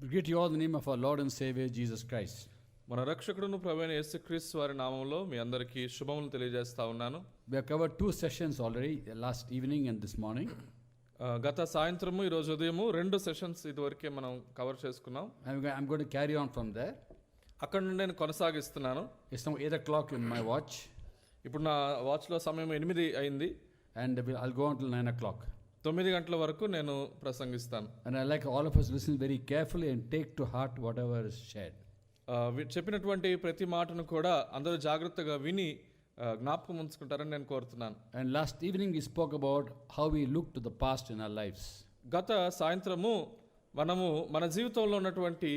We greet you all in the name of our Lord and Savior Jesus Christ. మన రక్షకుడును ప్రభువైన యేసుక్రీస్తు వారి నామములో మీ అందరికీ శుభములు తెలియజేస్తా ఉన్నాను. We have covered 2 sessions already, last evening and this morning. గత సాయంత్రము ఈ రోజు ఉదయము 2 సెషన్స్ ఇదివరకే మనం కవర్ చేసుకున్నాం. I'm going to carry on from there. అక్కడ నుండి నేను కొనసాగిస్తున్నాను. It's now 8 o'clock in my watch. ఇప్పుడు నా వాచ్లో సమయం 8 అయింది. And I'll go on till 9 o'clock. 9 గంటల వరకు నేను ప్రసంగిస్తాను. And I like all of us listen very carefully and take to heart whatever is shared. చెప్పినటువంటి ప్రతి మాటను కూడా అందరూ జాగ్రత్తగా విని జ్ఞాపకం ఉంచుకుంటారని నేను కోరుతున్నాను. And last evening we spoke about how we look to the past in our lives. గత సాయంత్రము మనము మన జీవితంలో ఉన్నటువంటి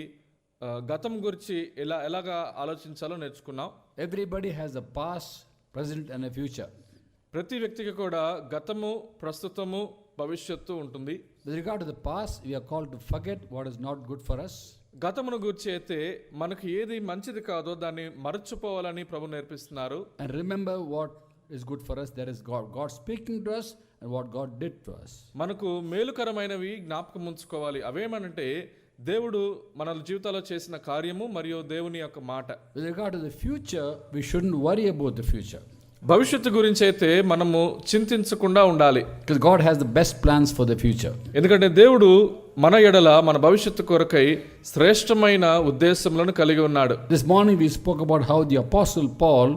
గతం గురించి ఎలాగా ఆలోచించాలో నేర్చుకున్నాం. Everybody has a past, present and a future. ప్రతి వ్యక్తికి కూడా గతము, ప్రస్తుతము, భవిష్యత్తు ఉంటుంది. With regard to the past, we are called to forget what is not good for us. గతమును గురించి అయితే మనకు ఏది మంచిది కాదో దాన్ని మరచిపోవాలని ప్రభు నేర్పిస్తున్నారు. And remember what is good for us, that is God speaking to us and what God did to us. మనకు మేలుకరమైనవి జ్ఞాపకం ఉంచుకోవాలి. అవేమనంటే దేవుడు మన జీవితాల్లో చేసిన కార్యము మరియు దేవుని యొక్క మాట. With regard to the future, we shouldn't worry about the future. భవిష్యత్తు గురించి అయితే మనము చింతించకుండా ఉండాలి. Because God has the best plans for the future. ఎందుకంటే దేవుడు మన ఎడల మన భవిష్యత్తు కొరకై శ్రేష్టమైన ఉద్దేశములను కలిగి ఉన్నాడు. This morning we spoke about how the Apostle Paul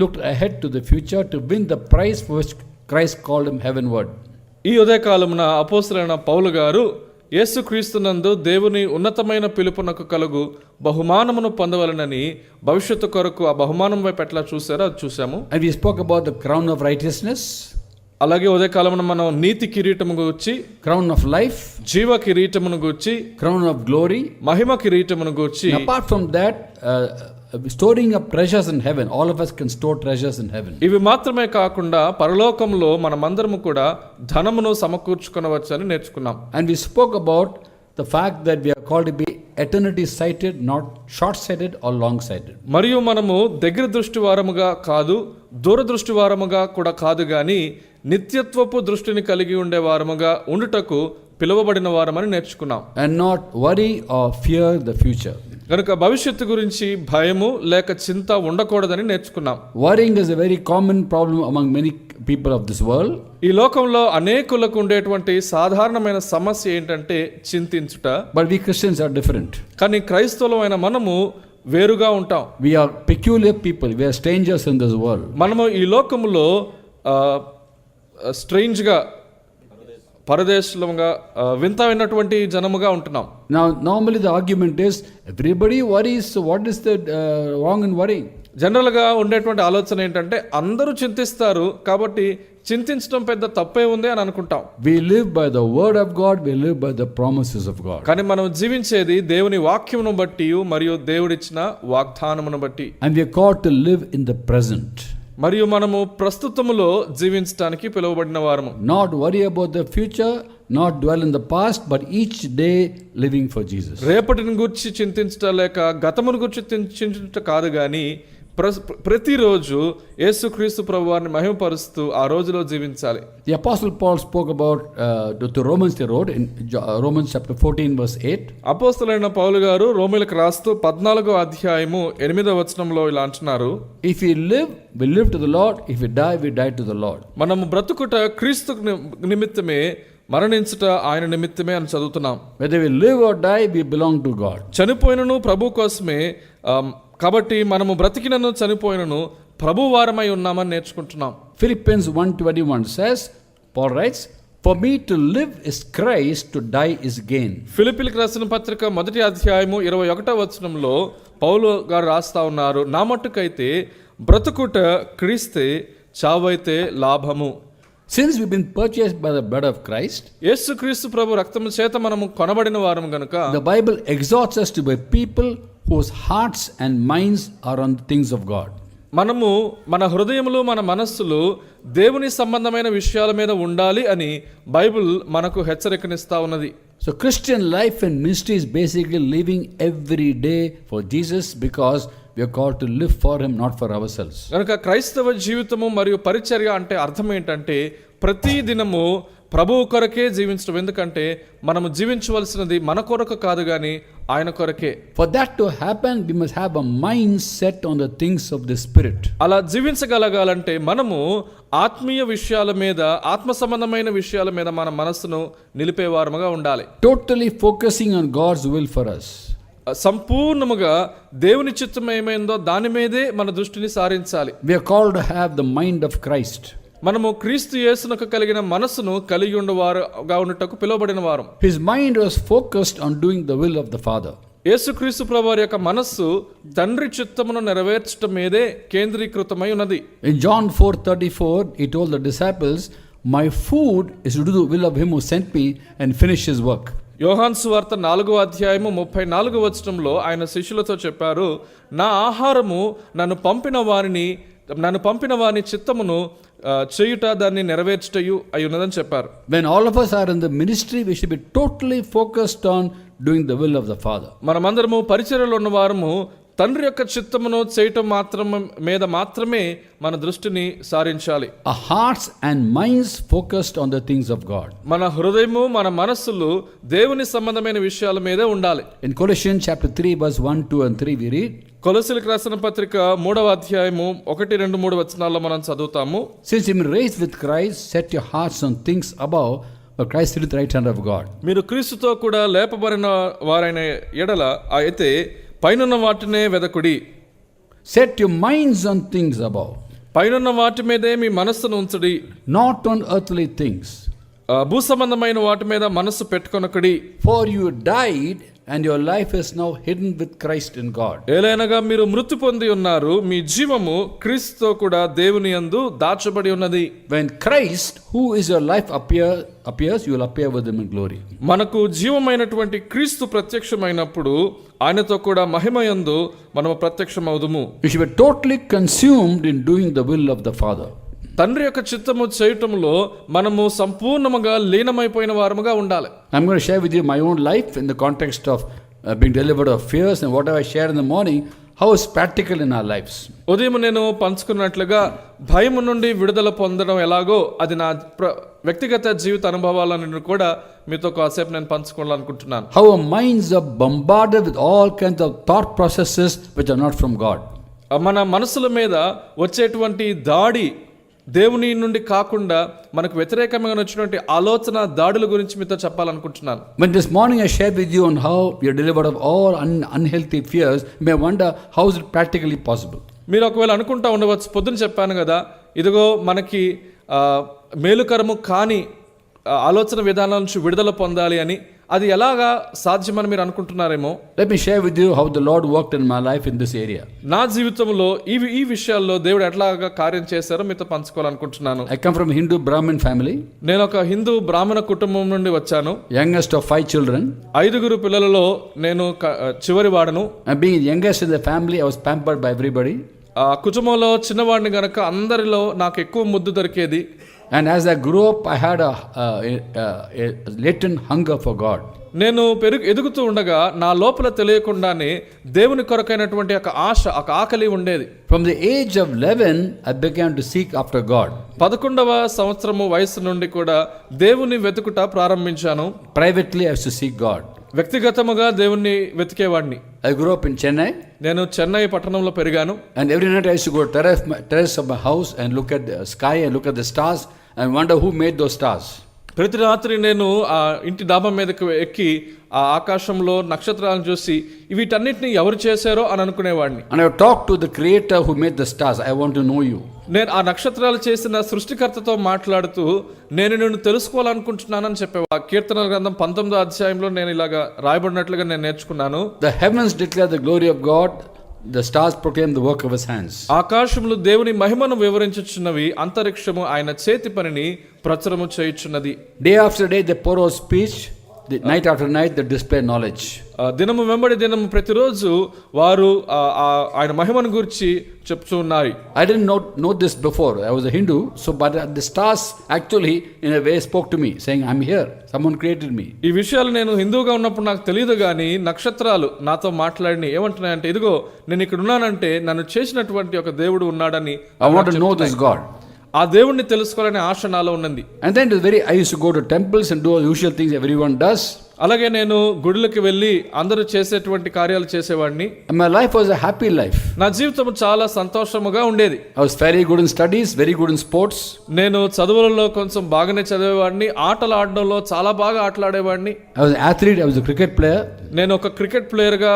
looked ahead to the future to win the prize for which Christ called him heavenward. ఈ ఉదయకాలమున అపోస్తలుడైన పౌలు గారు యేసుక్రీస్తునందు దేవుని ఉన్నతమైన పిలుపునకు కలుగు బహుమానమును పొందవలనని భవిష్యత్తు కొరకు ఆ బహుమానం వైపు ఎట్లా చూసారో అది చూసాము. And we spoke about the crown of righteousness, అలాగే ఉదయకాలమున మనం నీతి కిరీటము గూర్చి, crown of life, జీవ కిరీటమును గూర్చి, crown of glory, మహిమ కిరీటమును గూర్చి. apart from that, storing up treasures in heaven. All of us can store treasures in heaven. ఇవి మాత్రమే కాకుండా పరలోకంలో మనమందరము కూడా ధనమును సమకూర్చుకొనవచ్చని నేర్చుకున్నాం. And we spoke about the fact that we are called to be eternity sighted, not short sighted or long sighted. మరియు మనము దగ్గర దృష్టి వారముగా కాదు, దూరదృష్టి వారముగా కూడా కాదు గాని నిత్యత్వపు దృష్టిని కలిగి ఉండే వారముగా ఉండుటకు పిలువబడిన వారమని నేర్చుకున్నాం. And not worry or fear the future. కనుక భవిష్యత్తు గురించి భయము లేక చింత ఉండకూడదని నేర్చుకున్నాం. Worrying is a very common problem among many people of this world. ఈ లోకంలో అనేకులకు ఉండేటువంటి సాధారణమైన సమస్య ఏంటంటే చింతించుట. But we Christians are different. కానీ క్రైస్తవులమైన మనము వేరుగా ఉంటాం. We are peculiar people. We are strangers in this world. మనము ఈ లోకములో స్ట్రేంజ్గా, పరదేశంగా, వింతైనటువంటి జనముగా ఉంటున్నాం. Now normally the argument is everybody worries, so what is the wrong in worrying? జనరల్గా ఉండేటువంటి ఆలోచన ఏంటంటే అందరూ చింతిస్తారు కాబట్టి చింతించడం పెద్ద తప్పే ఉంది అని అనుకుంటాం. We live by the word of God, we live by the promises of God. కానీ మనం జీవించేది దేవుని వాక్యమును బట్టి మరియు దేవుడిచ్చిన వాగ్దానమును బట్టి. And we are called to live in the present. మరియు మనము ప్రస్తుతములో జీవించడానికి పిలువబడిన వారము. Not worry about the future, not dwell in the past, but each day living for Jesus. రేపటిని గురించి చింతించట లేక గతమును గురించి చింతించట కాదు కానీ ప్రతిరోజు యేసుక్రీస్తు ప్రభువారిని మహిమపరుస్తూ ఆ రోజులో జీవించాలి. The Apostle Paul spoke about to Romans, they wrote in Romans chapter 14 verse 8. అపోస్తలుడైన పౌలు గారు రోమీయులకు రాస్తూ 14వ అధ్యాయము 8వ వచనంలో ఇలా అంటున్నారు. If we live, we live to the Lord. If we die, we die to the Lord. మనము బ్రతుకుట క్రీస్తు నిమిత్తమే, మరణించుట ఆయన నిమిత్తమే అని చదువుతున్నాం. Whether we live or die, we belong to God. చనిపోయినను ప్రభు కోసమే, కాబట్టి మనము బ్రతికినను చనిపోయినను ప్రభు వారమై ఉన్నామని నేర్చుకుంటున్నాం. Philippians 1:21 says, Paul writes, for me to live is Christ, to die is gain. ఫిలిప్పీయులకు రాసిన పత్రిక 1వ అధ్యాయము 21వ వచనంలో పౌలు గారు రాస్తా ఉన్నారు, నా మట్టుకైతే బ్రతుకుట క్రీస్తే, చావైతే లాభము. Since we've been purchased by the blood of Christ, యేసుక్రీస్తు ప్రభు రక్తము చేత మనము కొనబడిన వారము గనుక the Bible exhorts us to be people whose hearts and minds are on the things of God. మనము మన హృదయములు, మన మనస్సులు దేవుని సంబంధమైన విషయాల మీద ఉండాలి అని బైబిల్ మనకు హెచ్చరికనిస్తా ఉన్నది. So Christian life and ministry is basically living every day for Jesus, because we are called to live for him, not for ourselves. కనుక క్రైస్తవ జీవితము మరియు పరిచర్య అంటే అర్థం ఏంటంటే ప్రతి దినము ప్రభువు కొరకే జీవించడం. ఎందుకంటే మనము జీవించవలసినది మన కొరకు కాదు గాని ఆయన కొరకే. For that to happen, we must have a mind set on the things of the Spirit. అలా జీవించగలగాలంటే మనము ఆత్మీయ విషయాల మీద, ఆత్మ సంబంధమైన విషయాల మీద మన మనస్సును నిలిపేవారముగా ఉండాలి. Totally focusing on God's will for us. సంపూర్ణముగా దేవుని చిత్తం ఏమైందో దాని మీదే మన దృష్టిని సారించాలి. We are called to have the mind of Christ. మనము క్రీస్తు యేసునకు కలిగిన మనస్సును కలిగి ఉండేవారుగా ఉన్నటకు పిలువబడిన వారం. His mind was focused on doing the will of the Father. యేసుక్రీస్తు ప్రభువారి యొక్క మనస్సు తండ్రి చిత్తమును నెరవేర్చడం మీదే కేంద్రీకృతమై ఉన్నది. In John 4:34, he told the disciples, "My food is to do the will of him who sent me and finish his work." యోహాను సువార్త 4వ అధ్యాయము 34వ వచనంలో ఆయన శిష్యులతో చెప్పారు, నా ఆహారము నన్ను పంపిన వాని చిత్తమును చేయుట, దాన్ని నెరవేర్చుటయు అయి ఉన్నదని చెప్పారు. When all of us are in the ministry, we should be totally focused on doing the will of the Father. మనమందరము పరిచర్యలో ఉన్న వారము తండ్రి యొక్క చిత్తమును చేయటం మాత్రమే మన దృష్టిని సారించాలి. Our hearts and minds focused on the things of God. మన హృదయము, మన మనస్సులు దేవుని సంబంధమైన విషయాల మీదే ఉండాలి. In Colossians chapter 3 verse 1, 2 and 3 we read, కొలొస్సీయులకు రాసిన పత్రిక 3వ అధ్యాయము 1, 2, 3 వచనాల్లో మనం చదువుతాము. Since you have been raised with Christ, set your hearts on things above, where Christ sitteth at the right hand of God. మీరు క్రీస్తుతో కూడా లేపబడిన వారైన ఎడల అయితే పైనున్న వాటినే వెదకుడి. Set your minds on things above, పైనున్న వాటి మీదే మీ మనస్సును ఉంచుడి. not on earthly things. భూ సంబంధమైన వాటి మీద మనస్సు పెట్టుకొనకుడి. For you died, and your life is now hidden with Christ in God. ఏలైనగా మీరు మృతి పొంది ఉన్నారు, మీ జీవము క్రీస్తుతో కూడా దేవుని యందు దాచబడి ఉన్నది. When Christ, who is your life, appears, you will appear with him in glory. మనకు జీవమైనటువంటి క్రీస్తు ప్రత్యక్షమైనప్పుడు ఆయనతో కూడా మహిమయందు మనము ప్రత్యక్షమవుదుము. You should be totally consumed in doing the will of the Father. తండ్రి యొక్క చిత్తము చేయటంలో మనము సంపూర్ణముగా లీనమైపోయిన వారముగా ఉండాలి. I'm going to share with you my own life in the context of being delivered of fears, and whatever I share in the morning, how is practical in our lives. ఉదయం నేను పంచుకున్నట్లుగా భయము నుండి విడుదల పొందడం ఎలాగో అది నా వ్యక్తిగత జీవిత అనుభవాలను కూడా మీతో కాసేపు నేను పంచుకోవాలనుకుంటున్నాను. How our minds are bombarded with all kinds of thought processes which are not from God. మన మనసుల మీద వచ్చేటువంటి దాడి దేవుని నుండి కాకుండా మనకు వ్యతిరేకంగా వచ్చినటువంటి ఆలోచన దాడుల గురించి మీతో చెప్పాలనుకుంటున్నాను. When this morning I shared with you on how we are delivered of all unhealthy fears, you may wonder how is it practically possible. మీరు ఒకవేళ అనుకుంటా ఉండవచ్చు, పొద్దున చెప్పాను కదా, ఇదిగో మనకి మేలుకరము కాని ఆలోచన విధానాల నుంచి విడుదల పొందాలి అని, అది ఎలాగా సాధ్యమని మీరు అనుకుంటున్నారేమో. Let me share with you how the Lord worked in my life in this area. నా జీవితంలో ఈ విషయాల్లో దేవుడు ఎట్లాగా కార్యం చేశారో మీతో పంచుకోవాలనుకుంటున్నాను. I come from a Hindu Brahmin family. నేను ఒక హిందూ బ్రాహ్మణ కుటుంబం నుండి వచ్చాను. Youngest of 5 children. 5 పిల్లలలో నేను చివరి వాడను. And being youngest in the family, I was pampered by everybody. కుటుంబంలో చిన్నవాడిని గనక అందరిలో నాకు ఎక్కువ ముద్దు దొరికేది. And as I grew up, I had a latent hunger for God. నేను ఎదుగుతూ ఉండగా నా లోపల తెలియకుండానే దేవుని కొరకైనటువంటి ఒక ఆశ, ఒక ఆకలి ఉండేది. From the age of 11, I began to seek after God. 11వ సంవత్సరము వయసు నుండి కూడా దేవుని వెతుకుట ప్రారంభించాను. Privately, I used to seek God. వ్యక్తిగతముగా దేవుణ్ణి వెతికేవాడిని. I grew up in Chennai. నేను చెన్నై పట్టణంలో పెరిగాను. And every night I used to go to terrace of my house and look at the sky and look at the stars and wonder who made those stars. ప్రతి రాత్రి నేను ఆ ఇంటి డాబా మీదకి ఎక్కి ఆ ఆకాశంలో నక్షత్రాలను చూసి వీటన్నిటిని ఎవరు చేశారో అని అనుకునేవాడిని. And I would talk to the creator who made the stars. I want to know you. నేను ఆ నక్షత్రాలు చేసిన సృష్టికర్తతో మాట్లాడుతూ నేను నిన్ను తెలుసుకోవాలనుకుంటున్నానని చెప్పేవా. కీర్తనల గ్రంథం 19వ అధ్యాయంలో నేను ఇలాగా రాయబడినట్లుగా నేను నేర్చుకున్నాను. The heavens declare the glory of God. The stars proclaim the work of his hands. ఆకాశములు దేవుని మహిమను వివరించుచున్నవి, అంతరిక్షము ఆయన చేతి పనిని ప్రచురము చేయుచున్నది. Day after day they pour out speech. Night after night they display knowledge. దినము వెంబడి దినము ప్రతిరోజు వారు ఆయన మహిమను గురించి చెప్తూ ఉన్నారు. I didn't know this before. I was a Hindu, but the stars actually in a way spoke to me saying, I'm here. Someone created me. ఈ విషయాలు నేను హిందూగా ఉన్నప్పుడు నాకు తెలియదు కానీ నక్షత్రాలు నాతో మాట్లాడి ఏమంటున్నాయంటే, ఇదిగో నేను ఇక్కడ ఉన్నానంటే నన్ను చేసినటువంటి ఒక దేవుడు ఉన్నాడని. I want to know this God. ఆ దేవుణ్ణి తెలుసుకోవాలనే ఆశ నాలో ఉన్నది. And then I used to go to temples and do all the usual things everyone does. అలాగే నేను గుడులకు వెళ్ళి అందరూ చేసేటువంటి కార్యాలు చేసేవాడిని. And my life was a happy life. నా జీవితం చాలా సంతోషముగా ఉండేది. I was very good in studies, very good in sports. నేను చదువులలో కొంచెం బాగానే చదివేవాడిని, ఆటలు ఆడడంలో చాలా బాగా ఆటలాడేవాడిని. I was an athlete, I was a cricket player. నేను ఒక క్రికెట్ ప్లేయర్ గా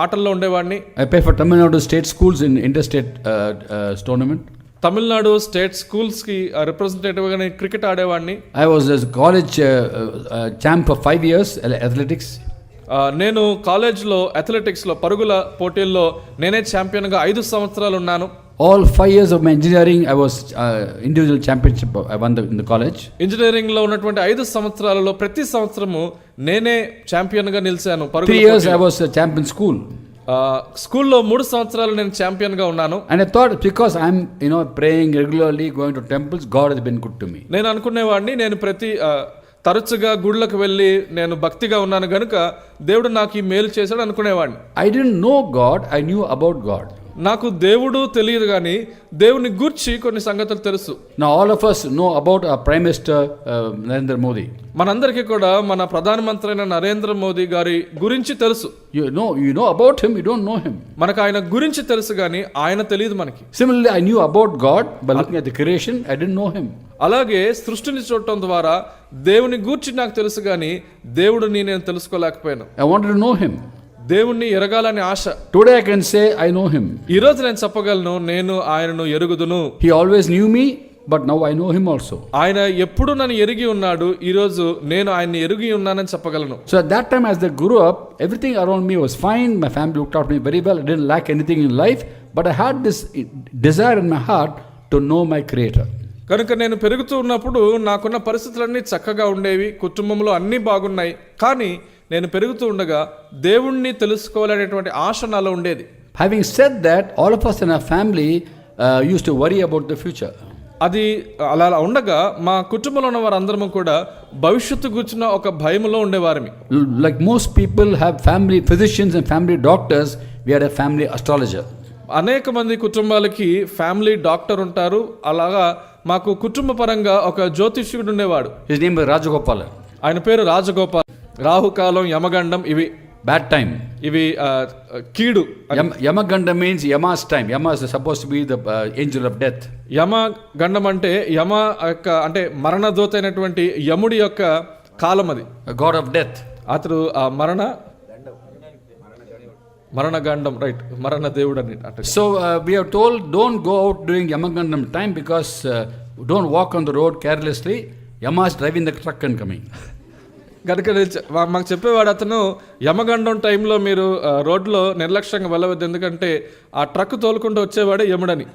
ఆటల్లో ఉండేవాడిని. I played for Tamil Nadu state schools in interstate tournament. Tamil Nadu state schools కి రిప్రజెంటేటివ్ గా నేను క్రికెట్ ఆడేవాడిని. I was a college champ for 5 years athletics. నేను కాలేజ్లో అథ్లెటిక్స్లో పరుగుల పోటీల్లో నేనే ఛాంపియన్గా 5 సంవత్సరాలు ఉన్నాను. All 5 years of my engineering, I was individual championship. I won in the college. ఇంజనీరింగ్లో ఉన్నటువంటి 5 సంవత్సరాలలో ప్రతి సంవత్సరము నేనే ఛాంపియన్గా నిలిచాను. 3 years I was a champion school. స్కూల్లో 3 సంవత్సరాలు నేను ఛాంపియన్గా ఉన్నాను. And I thought because I'm praying regularly, going to temples, God has been good to me. నేను అనుకునేవాడిని, నేను తరచుగా గుళ్ళకు వెళ్ళి నేను భక్తిగా ఉన్నాను గనుక దేవుడు నాకు ఈ మేలు చేశాడు అనుకునేవాడిని. I didn't know God, I knew about God. నాకు దేవుడు తెలియదు కానీ దేవుని గూర్చి కొన్ని సంగతులు తెలుసు. Now all of us know about our Prime Minister Narendra Modi. మనందరికీ కూడా మన ప్రధానమంత్రి అయిన నరేంద్ర మోదీ గారి గురించి తెలుసు. You know about him, you don't know him. మనకు ఆయన గురించి తెలుసు కానీ ఆయన తెలియదు మనకి. Similarly, I knew about God by looking at the creation, I didn't know him. అలాగే సృష్టిని చూడటం ద్వారా దేవుని గూర్చి నాకు తెలుసు కానీ దేవుడిని నేను తెలుసుకోలేకపోయాను. I wanted to know him. దేవుణ్ణి ఎరగాలని ఆశ. Today I can say I know him. ఈ రోజు నేను చెప్పగలను, నేను ఆయనను ఎరుగుదును. He always knew me, but now I know him also. ఆయన ఎప్పుడు నన్ను ఎరిగి ఉన్నాడు, ఈ రోజు నేను ఆయన్ని ఎరిగి ఉన్నానని చెప్పగలను. So at that time as I grew up, everything around me was fine. My family looked after me very well. I didn't lack anything in life, but I had this desire in my heart to know my Creator. కనుక నేను పెరుగుతూ ఉన్నప్పుడు నాకున్న పరిస్థితులన్నీ చక్కగా ఉండేవి, కుటుంబంలో అన్నీ బాగున్నాయి. కానీ నేను పెరుగుతూ ఉండగా దేవుణ్ణి తెలుసుకోవాలనేటువంటి ఆశ నాలో ఉండేది. Having said that, all of us in our family used to worry about the future. అది అలా ఉండగా మా కుటుంబంలో ఉన్న వారందరము కూడా భవిష్యత్తు గురించిన ఒక భయములో ఉండేవారమి. Like most people have family physicians and family doctors, we had a family astrologer. అనేక మంది కుటుంబాలకి ఫ్యామిలీ డాక్టర్ ఉంటారు. అలాగా మాకు కుటుంబ పరంగా ఒక జ్యోతిష్యుడు ఉండేవాడు. His name was Rajagopalan. ఆయన పేరు రాజగోపాల్. రాహుకాలం, యమగండం ఇవి bad time. ఇవి కీడు. Yamaganda means Yama's time. Yama is supposed to be the angel of death. యమగండం అంటే యమ యొక్క అంటే మరణదూత అయినటువంటి యముడి యొక్క కాలం అది. God of death. అతడు మరణగండం రైట్, మరణ దేవుడు అని అంటే. So we are told don't go out during Yamagandam time because don't walk on the road carelessly. Yama is driving the truck and coming. కనుక మాకు చెప్పేవాడు అతను, యమగండం టైంలో మీరు రోడ్లో నిర్లక్ష్యంగా వెళ్ళవద్దు, ఎందుకంటే ఆ ట్రక్ తోలుకుంటూ వచ్చేవాడే యముడని.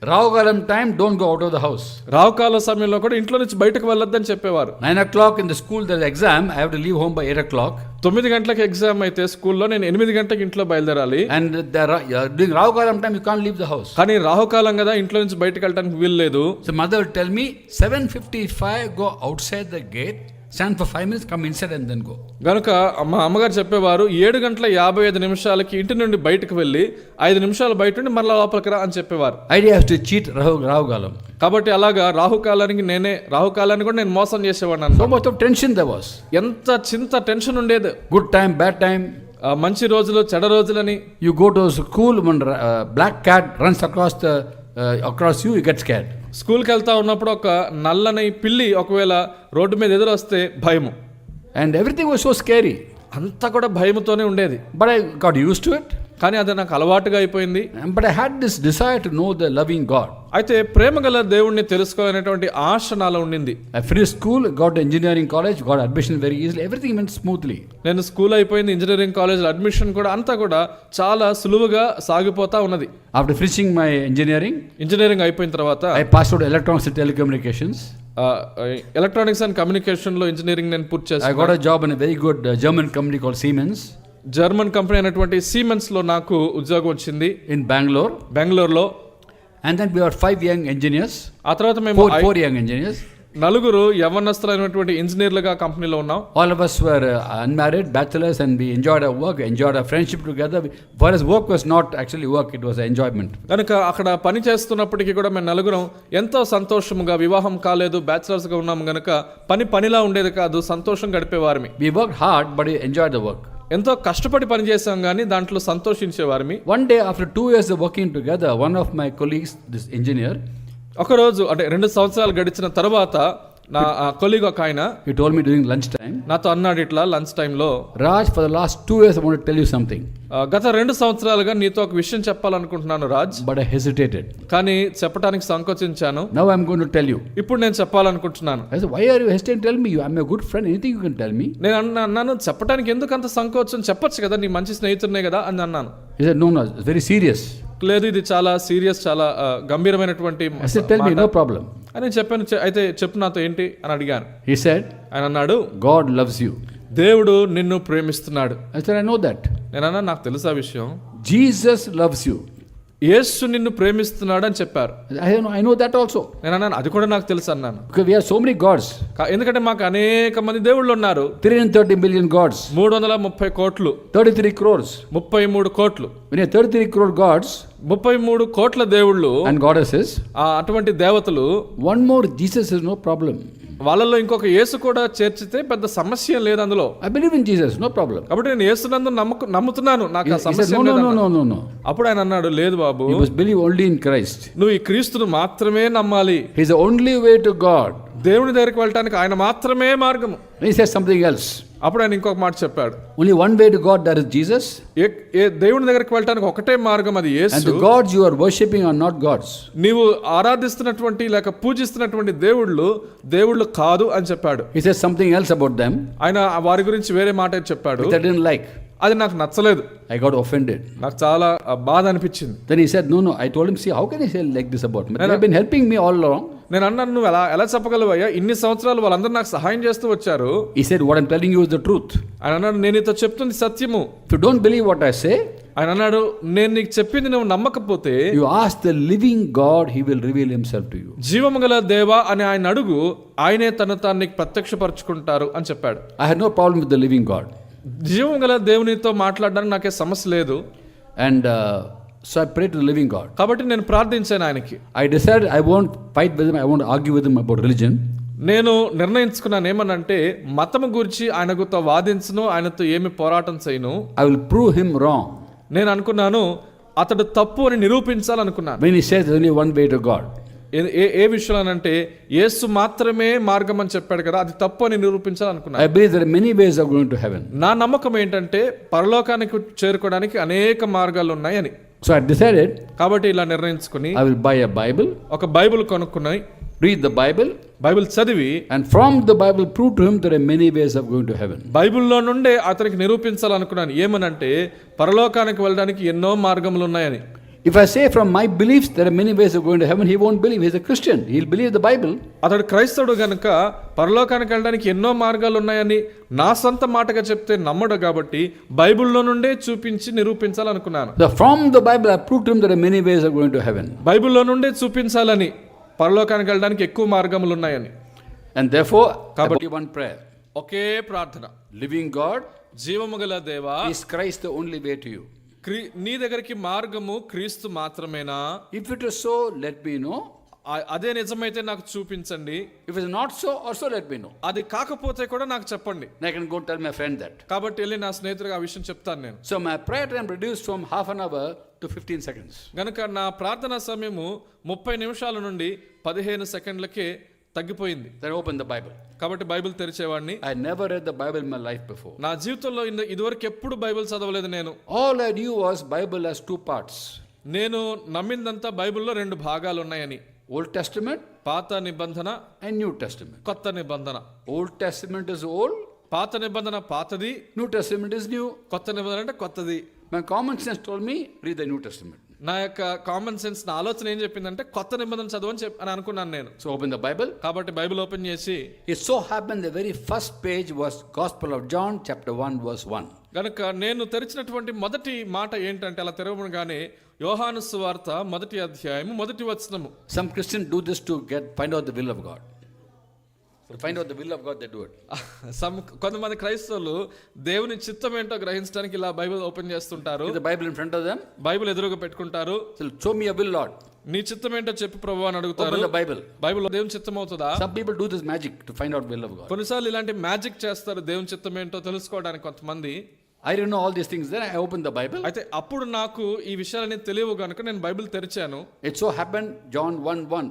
రావుకాలం time don't go out of the house. రావుకాల సమయంలో కూడా ఇంట్లో నుంచి బయటకు వెళ్ళొద్దని చెప్పేవారు. 9 o'clock in the school there is exam, I have to leave home by 8 o'clock. 9 గంటలకు ఎగ్జామ్ అయితే స్కూల్లో నేను 8 గంటలకు ఇంట్లో బయలుదేరాలి. And during రావుకాలం time you can't leave the house. కానీ రాహుకాలం కదా, ఇంట్లో నుంచి బయటకు వెళ్ళడానికి వీలు లేదు. So mother will tell me 7:55 go outside the gate, stand for 5 minutes, come inside and then go. కనుక మా అమ్మగారు చెప్పేవారు 7:55 ఇంటి నుండి బయటకు వెళ్ళి 5 నిమిషాలు బయట నుండి మరలా లోపలికి రా అని చెప్పేవారు. Idea has to cheat రావుకాలం. కాబట్టి అలాగా రాహుకాలాన్ని కూడా నేను మోసం చేసేవాడిని. So much of tension there was. ఎంత టెన్షన్ ఉండేది. Good time, bad time. మంచి రోజులు, చెడ రోజులని. You go to school, when black cat runs across you get scared. స్కూల్కి వెళ్తా ఉన్నప్పుడు ఒక నల్లని పిల్లి ఒకవేళ రోడ్డు మీద ఎదురొస్తే భయము. And everything was so scary. అంతా కూడా భయముతోనే ఉండేది. But I got used to it. కానీ అది నాకు అలవాటుగా అయిపోయింది. But I had this desire to know the loving God. అయితే ప్రేమగల దేవుణ్ణి తెలుసుకోవాలనేటువంటి ఆశ నాలో ఉండింది. I finished school, got to engineering college, got admission very easily. Everything went smoothly. నేను స్కూల్ అయిపోయింది, ఇంజనీరింగ్ కాలేజ్లో అడ్మిషన్ కూడా అంతా కూడా చాలా సులువుగా సాగిపోతా ఉన్నది. After finishing my ఇంజనీరింగ్ అయిపోయిన తర్వాత I passed out electronics and telecommunications. Electronics and communication లో ఇంజనీరింగ్ నేను పూర్తి చేశాను. I got a job in a very good German company called Siemens. German company అయినటువంటి సీమెన్స్ లో నాకు ఉద్యోగం వచ్చింది in బెంగళూరులో. And then we were 5 young engineers. ఆ తర్వాత మేము 4 young engineers. నలుగురు యవ్వనస్తులైనటువంటి ఇంజనీర్లుగా కంపెనీలో ఉన్నాం. All of us were unmarried, bachelors, and we enjoyed our work, enjoyed our friendship together. For us, work was not actually work; it was enjoyment. కనుక అక్కడ పని చేస్తున్నప్పటికీ కూడా మేము నలుగురం ఎంతో సంతోషముగా, వివాహం కాలేదు, బ్యాచిలర్స్ గా ఉన్నాం గనుక పనిలా ఉండేది కాదు, సంతోషం గడిపేవారిమి. We worked hard, but we enjoyed the work. ఎంతో కష్టపడి పని చేసాం కానీ దాంట్లో సంతోషించేవారిమి. One day, after 2 years of working together, one of my colleagues, this engineer, ఒకరోజు అంటే 2 సంవత్సరాలు గడిచిన తర్వాత నా కొలీగ్ ఒక ఆయన he told me during lunch time, నాతో అన్నాడు ఇట్లా లంచ్ టైంలో, Raj, for the last 2 years I want to tell you something, గత 2 సంవత్సరాలుగా నీతో ఒక విషయం చెప్పాలనుకుంటున్నాను రాజ్, but I hesitated. కానీ చెప్పడానికి సంకోచించాను. Now I'm going to tell you. ఇప్పుడు నేను చెప్పాలనుకుంటున్నాను. I said, why are you hesitating? Tell me. I'm a good friend. Anything you can tell me. నేను అన్నాను, చెప్పడానికి ఎందుకు అంత సంకోచం, చెప్పొచ్చు కదా, నీ మంచి స్నేహితుడినే కదా అని అన్నాను. He said, no, it's very serious. లేదు, ఇది చాలా సీరియస్, చాలా గంభీరమైనటువంటి I said, tell me, no problem. అని చెప్పాను. అయితే చెప్పు నాతో ఏంటి అని అడిగాను. He said, ఆయన అన్నాడు, God loves you. దేవుడు నిన్ను ప్రేమిస్తున్నాడు. I said, I know that. నేనన్నా, నాకు తెలుసా విషయం. Jesus loves you. యేసు నిన్ను ప్రేమిస్తున్నాడు అని చెప్పారు. I know that also. నేను అన్నాను, అది కూడా నాకు తెలుసు అన్నాను. Because we have so many gods. ఎందుకంటే మాకు అనేక మంది దేవుళ్ళు ఉన్నారు. 330 million gods. 330 కోట్లు. 33 crores. 33 కోట్లు. When you have 33 crore gods, 33 కోట్ల దేవుళ్ళు and goddesses, అటువంటి దేవతలు, one more Jesus is no problem. వాళ్ళలో ఇంకొక యేసు కూడా చేర్చితే పెద్ద సమస్య లేదు అందులో. I believe in Jesus, no problem. కాబట్టి నేను యేసునందు నమ్ముతున్నాను, నాకు ఆ సమస్య లేదు. No. అప్పుడు ఆయన అన్నాడు, లేదు బాబు, You must believe only in Christ. నువ్వు ఈ క్రీస్తును మాత్రమే నమ్మాలి. He is the only way to God. దేవుని దగ్గరికి వెళ్ళటానికి ఆయన మాత్రమే మార్గము. He says something else. అప్పుడు ఆయన ఇంకొక మాట చెప్పాడు. Only one way to God, that is Jesus. దేవుని దగ్గరికి వెళ్ళటానికి ఒకటే మార్గం, అది యేసు. And the gods you are worshipping are not gods. నీవు ఆరాధిస్తున్నటువంటి లేక పూజిస్తున్నటువంటి దేవుళ్ళు కాదు అని చెప్పాడు. He says something else about them. ఆయన వారి గురించి వేరే మాట చెప్పాడు. Which I didn't like. అది నాకు నచ్చలేదు. I got offended. నాకు చాలా బాధ అనిపించింది. Then he said, no. I told him, see, how can he say like this about me? They have been helping me all along. నేను అన్నాను, నువ్వు ఎలా చెప్పగలవయ్యా, ఇన్ని సంవత్సరాలు వాళ్ళందరూ నాకు సహాయం చేస్తూ వచ్చారు. He said, what I'm telling you is the truth. ఆయన అన్నాడు, నేను నీతో చెప్తుంది సత్యము. If you don't believe what I say, ఆయన అన్నాడు, నేను నీకు చెప్పింది నువ్వు నమ్మకపోతే, you ask the living God, he will reveal himself to you. జీవము గల దేవా అని ఆయన అడుగు, ఆయనే తాను నీకు ప్రత్యక్షపరచుకుంటారు అని చెప్పాడు. I had no problem with the living God. జీవము గల దేవునితో మాట్లాడడానికి నాకే సమస్య లేదు. And so I prayed to the living God. కాబట్టి నేను ప్రార్థించాను ఆయనకి. I decided I won't fight with him, I won't argue with him about religion. నేను నిర్ణయించుకున్నాను ఏమనంటే, మతము గురించి ఆయనతో వాదించను, ఆయనతో ఏమి పోరాటం చేయను. I will prove him wrong. నేను అనుకున్నాను, అతడు తప్పు అని నిరూపించాలనుకున్నాను. When he says there's only one way to God. ఏ విషయంలోనంటే యేసు మాత్రమే మార్గం అని చెప్పాడు కదా, అది తప్పు అని నిరూపించాలనుకున్నాను. I believe there are many ways of going to heaven. నా నమ్మకం ఏంటంటే పరలోకానికి చేరుకోవడానికి అనేక మార్గాలు ఉన్నాయని. So I decided, కాబట్టి ఇలా నిర్ణయించుకుని I will buy a Bible, ఒక బైబిల్ కొనుక్కుని, read the Bible, బైబిల్ చదివి, and from the Bible prove to him there are many ways of going to heaven. బైబిల్లో నుండే అతనికి నిరూపించాలనుకున్నాను. ఏమనంటే, పరలోకానికి వెళ్ళడానికి ఎన్నో మార్గములు ఉన్నాయని. If I say from my beliefs there are many ways of going to heaven, he won't believe. He's a Christian. He'll believe the Bible. అతడు క్రైస్తవుడు గనుక పరలోకానికి వెళ్ళడానికి ఎన్నో మార్గాలు ఉన్నాయని నా సొంత మాటగా చెప్తే నమ్మడు. కాబట్టి బైబిల్లో నుండే చూపించి నిరూపించాలనుకున్నాను. So from the Bible I proved to him there are many ways of going to heaven. బైబిల్లో నుండే చూపించాలని, పరలోకానికి వెళ్ళడానికి ఎక్కువ మార్గములు ఉన్నాయని. And therefore, కాబట్టి one prayer. ఒకే ప్రార్థన. Living God, జీవము గల దేవా, is Christ the only way to you? నీ దగ్గరికి మార్గము క్రీస్తు మాత్రమేనా? If it is so, let me know. అదే నిజమైతే నాకు చూపించండి. If it is not so, also let me know. అది కాకపోతే కూడా నాకు చెప్పండి. I can go tell my friend that. కాబట్టి వెళ్ళి నా స్నేహితుడికి ఆ విషయం చెప్తాను నేను. So my prayer time reduced from half an hour to 15 seconds. గనుక నా ప్రార్థనా సమయము 30 నిమిషాల నుండి 15 సెకండ్లకే తగ్గిపోయింది. Then open the Bible. కాబట్టి Bible తెరిచేవాడిని. I never read the Bible in my life before. నా జీవితంలో ఇదివరకు ఎప్పుడు బైబిల్ చదవలేదు నేను. All I knew was Bible has 2 parts. నేను నమ్మిందంతా బైబిల్లో 2 భాగాలు ఉన్నాయని. Old Testament, పాత నిబంధన, and New Testament. కొత్త నిబంధన. Old Testament is old, పాత నిబంధన పాతది, New Testament is new. కొత్త నిబంధన అంటే కొత్తది. My common sense told me read the New Testament. నా యొక్క కామన్ సెన్స్, నా ఆలోచన ఏం చెప్పిందంటే కొత్త నిబంధన చదవని అని అనుకున్నాను నేను. So open the Bible. కాబట్టి బైబిల్ ఓపెన్ చేసి, it so happened the very first page was Gospel of John chapter 1 verse 1. కనుక నేను తెరిచినటువంటి మొదటి మాట ఏంటంటే, అలా తెరవగానే యోహాను సువార్త 1వ అధ్యాయము 1వ వచనము. Some Christians do this to find out the will of God. To find out the will of God, they do it. కొంతమంది క్రైస్తవులు దేవుని చిత్తం ఏంటో గ్రహించడానికి ఇలా బైబిల్ ఓపెన్ చేస్తుంటారు. With the Bible in front of them, Bible ఎదురుగా పెట్టుకుంటారు. so show me your will, Lord. నీ చిత్తం ఏంటో చెప్పు ప్రభువా అని అడుగుతారు. Open the Bible. బైబిల్లో దేవుని చిత్తం అవుతుందా? Some people do this magic to find out will of God. కొన్నిసార్లు ఇలాంటి మ్యాజిక్ చేస్తారు దేవుని చిత్తం ఏంటో తెలుసుకోవడానికి కొంతమంది. I didn't know all these things. Then I opened the Bible. అయితే అప్పుడు నాకు ఈ విషయాలన్నీ తెలియవు గనుక నేను బైబిల్ తెరిచాను. It so happened John 1:1.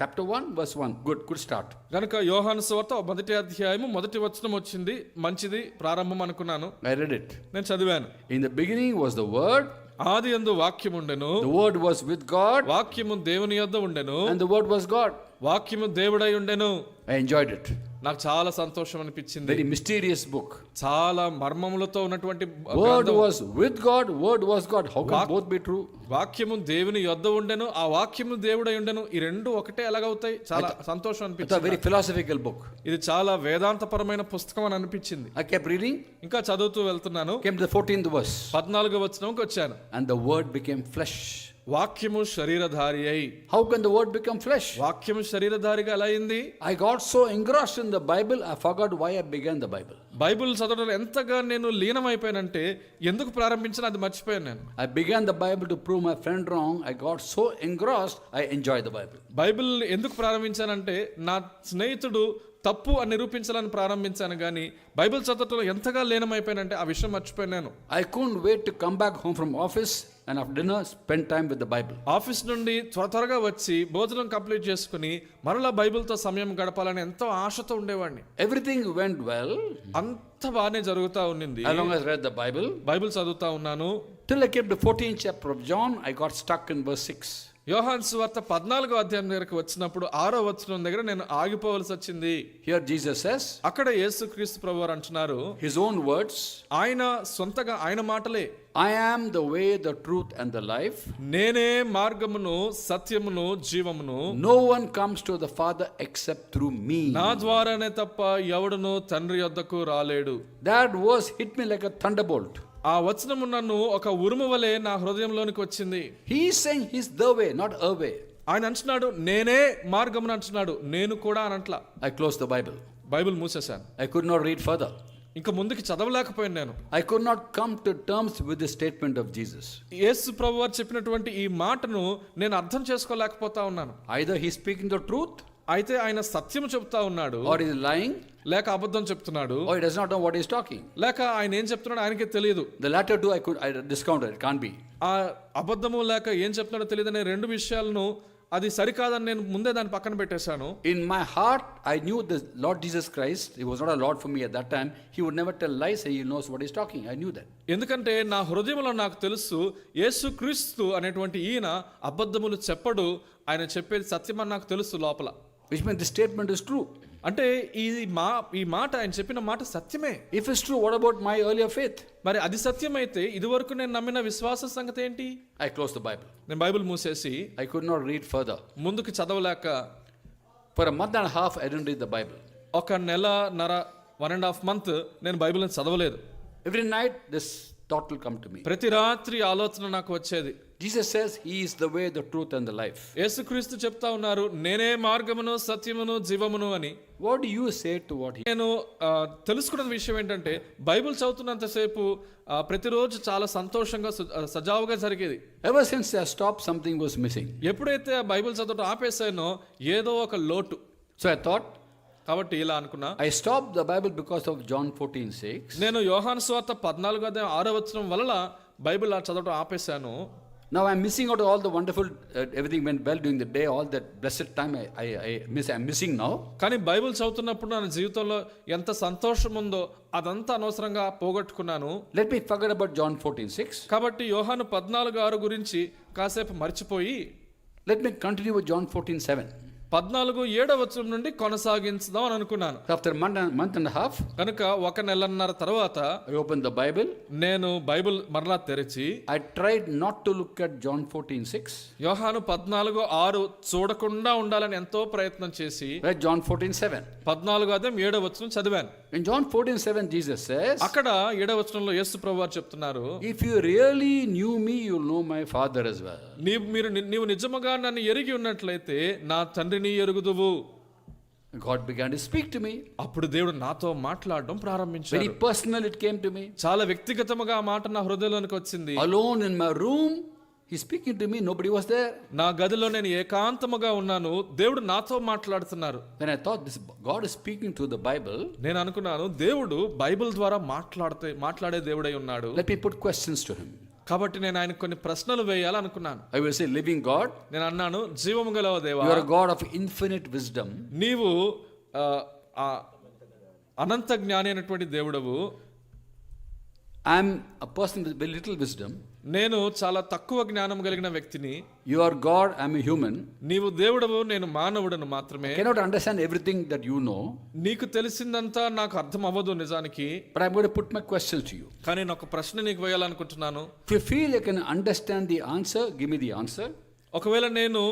Chapter 1 verse 1. Good start. గనుక యోహాను సువార్త మొదటి అధ్యాయము మొదటి వచనం వచ్చింది. మంచిది ప్రారంభం అనుకున్నాను. I read it. నేను చదివాను. In the beginning was the Word. ఆది యందు వాక్యము ఉండెను. The Word was with God. వాక్యము దేవుని యొద్ద ఉండెను. And the Word was God. వాక్యము దేవుడై ఉండెను. I enjoyed it. నాకు చాలా సంతోషం అనిపించింది. Very mysterious book. చాలా మర్మములతో ఉన్నటువంటి Word was with God, Word was God. How can both be true? వాక్యము దేవుని యొద్ద ఉండెను, ఆ వాక్యము దేవుడై ఉండెను. ఈ రెండు ఒకటే ఎలాగవుతాయి? చాలా సంతోషం It's a అనిపించింది. very philosophical book. ఇది చాలా వేదాంతపరమైన పుస్తకం అని అనిపించింది. I kept reading. ఇంకా చదువుతూ వెళ్తున్నాను. Came to the 14th verse. 14వ వచనంకి వచ్చాను. And the Word became flesh. వాక్యము శరీరధారి అయి. How can the Word become flesh? వాక్యము శరీరధారిగా ఎలా అయింది? I got so engrossed in the Bible, I forgot why I began the Bible. Bible చదవడం ఎంతగా నేను లీనమైపోయానంటే ఎందుకు ప్రారంభించిన అది మర్చిపోయాను నేను. I began the Bible to prove my friend wrong. I got so engrossed, I enjoyed the Bible. Bible ఎందుకు ప్రారంభించానంటే నా స్నేహితుడు తప్పు అని నిరూపించాలని ప్రారంభించాను కానీ బైబిల్ చదవటంలో ఎంతగా లీనమైపోయానంటే ఆ విషయం మర్చిపోయాను నేను. I couldn't wait to come back home from office and after dinner spend time with the Bible. Office నుండి త్వరగా వచ్చి భోజనం కంప్లీట్ చేసుకుని మరలా బైబిల్తో సమయం గడపాలని ఎంతో ఆశతో ఉండేవాడిని. Everything went well. అంత బాగానే జరుగుతూ ఉన్నింది. As long as I read the Bible. Bible చదువుతా ఉన్నాను. Till I came to 14th chapter of John, I got stuck in verse 6. యోహాను సువార్త 14వ అధ్యాయం దగ్గరకు వచ్చినప్పుడు 6వ వచనం దగ్గర నేను ఆగిపోవలసి వచ్చింది. Here Jesus says, అక్కడ యేసుక్రీస్తు ప్రభువారు అంటున్నారు, his own words, ఆయన సొంతగా ఆయన మాటలే, I am the way, the truth and the life. నేనే మార్గమును సత్యమును జీవమును. No one comes to the Father except through me. నా ద్వారానే తప్ప ఎవడును తండ్రి యొద్దకు రాలేడు. That verse hit me like a thunderbolt. ఆ వచనము నన్ను ఒక ఉరుము వలె నా హృదయంలోనికి వచ్చింది. He is saying he's the way, not a way. ఆయన అంటున్నాడు నేనే మార్గమును అంటున్నాడు, నేను కూడా అని అంట్లా. I closed the Bible. Bible మూసేశాను. I could not read further. ఇంకా ముందుకి చదవలేకపోయాను నేను. I could not come to terms with the statement of Jesus. యేసు ప్రభువారు చెప్పినటువంటి ఈ మాటను నేను అర్థం చేసుకోలేకపోతా ఉన్నాను. Either he's speaking the truth, అయితే ఆయన సత్యం చెప్తా ఉన్నాడు, or he's lying, లేక అబద్ధం చెప్తున్నాడు, or he does not know what he's talking. లేక ఆయన ఏం చెప్తున్నాడో ఆయనకే తెలియదు. The latter two I discounted. It can't be. ఆ అబద్ధము లేక ఏం చెప్తున్నాడో తెలియదనే రెండు విషయాలను అది సరికాదని నేను ముందే దాన్ని పక్కన పెట్టేశాను. In my heart, I knew the Lord Jesus Christ. He was not a Lord for me at that time. He would never tell lies. He knows what he's talking. I knew that. ఎందుకంటే నా హృదయంలో నాకు తెలుసు యేసుక్రీస్తు అనేటువంటి ఈయన అబద్ధములు చెప్పడు, ఆయన చెప్పేది సత్యమని నాకు తెలుసు లోపల. Which means the statement is true. అంటే ఈ మాట ఆయన చెప్పిన మాట సత్యమే. If it's true, what about my earlier faith? మరి అది సత్యమైతే ఇదివరకు నేను నమ్మిన విశ్వాస సంగతి ఏంటి? I closed the Bible. నేను బైబిల్ మూసేసి I could not read further. ముందుకు చదవలేక For a month and a half, I didn't read the Bible. ఒక నెలన్నర 1.5 months నేను బైబిల్ని చదవలేదు. Every night, this thought will come to me. ప్రతి రాత్రి ఆలోచన నాకు వచ్చేది. Jesus says he is the way, the truth and the life. యేసుక్రీస్తు చెప్తా ఉన్నారు నేనే మార్గమును సత్యమును జీవమును అని. What do you say to what he? నేను తెలుసుకున్న విషయం ఏంటంటే బైబిల్ చదువుతున్నంతసేపు ప్రతిరోజు చాలా సంతోషంగా సజావుగా జరిగేది. Ever since I stopped, something was missing. ఎప్పుడైతే ఆ బైబిల్ చదవడం ఆపేసానో ఏదో ఒక లోటు. So I thought, కాబట్టి ఇలా అనుకున్నా, I stopped the Bible because of John 14:6. నేను యోహాను సువార్త 14వ అధ్యాయం 6వ వచనం వలన బైబిల్ చదవడం ఆపేశాను. Now I'm missing out all the wonderful, everything went well during the day, all that blessed time I'm missing now. కానీ బైబిల్ చదువుతున్నప్పుడు నా జీవితంలో ఎంత సంతోషం ఉందో అదంతా అనవసరంగా పోగొట్టుకున్నాను. Let me forget about John 14:6. కాబట్టి యోహాను 14:6 గురించి కాసేపు మర్చిపోయి Let me continue with John 14:7. 14:7 వచనం నుండి కొనసాగించుదాం అని అనుకున్నాను. After a month and a half, కనుక ఒక నెలన్నర తర్వాత I opened the Bible. నేను బైబిల్ మరలా తెరిచి I tried not to look at John 14:6. యోహాను 14:6 చూడకుండా ఉండాలని ఎంతో ప్రయత్నం చేసి Read John 14:7. 14:7 వచనం చదివాను. In John 14:7, Jesus says, అక్కడ 7వ వచనంలో యేసు ప్రభువారు చెప్తున్నారు, if you really knew me, you'll know my Father as well. నీవు నిజముగా నన్ను ఎరిగి ఉన్నట్లయితే నా తండ్రిని ఎరుగుదువు. God began to speak to me. అప్పుడు దేవుడు నాతో మాట్లాడడం ప్రారంభించాడు. Very personal it came to me. చాలా వ్యక్తిగతముగా ఆ మాట నా హృదయంలోనికి వచ్చింది. Alone in my room, He's speaking to me. Nobody was there. నా గదిలో నేను ఏకాంతముగా ఉన్నాను, దేవుడు నాతో మాట్లాడుతున్నారు. When I thought this God is speaking through the Bible, నేను అనుకున్నాను దేవుడు బైబిల్ ద్వారా మాట్లాడే దేవుడై ఉన్నాడు. let me put questions to him. కాబట్టి నేను ఆయనకు కొన్ని ప్రశ్నలు వేయాలనుకున్నాను. I will say, living God, నేను అన్నాను, జీవము గల దేవా, you are a God of infinite wisdom. నీవు అనంత జ్ఞాని అయినటువంటి దేవుడవు. I am a person with very little wisdom. నేను చాలా తక్కువ జ్ఞానం కలిగిన వ్యక్తిని. You are God, I am a human. నీవు దేవుడవు, నేను మానవుడను మాత్రమే. I cannot understand everything that you know. నీకు తెలిసిందంతా నాకు అర్థం అవ్వదు నిజానికి. But I am going to put my questions to you. కానీ నేను ఒక ప్రశ్న నీకు వేయాలనుకుంటున్నాను. If you feel you can understand the answer, give me the answer. ఒకవేళ నేను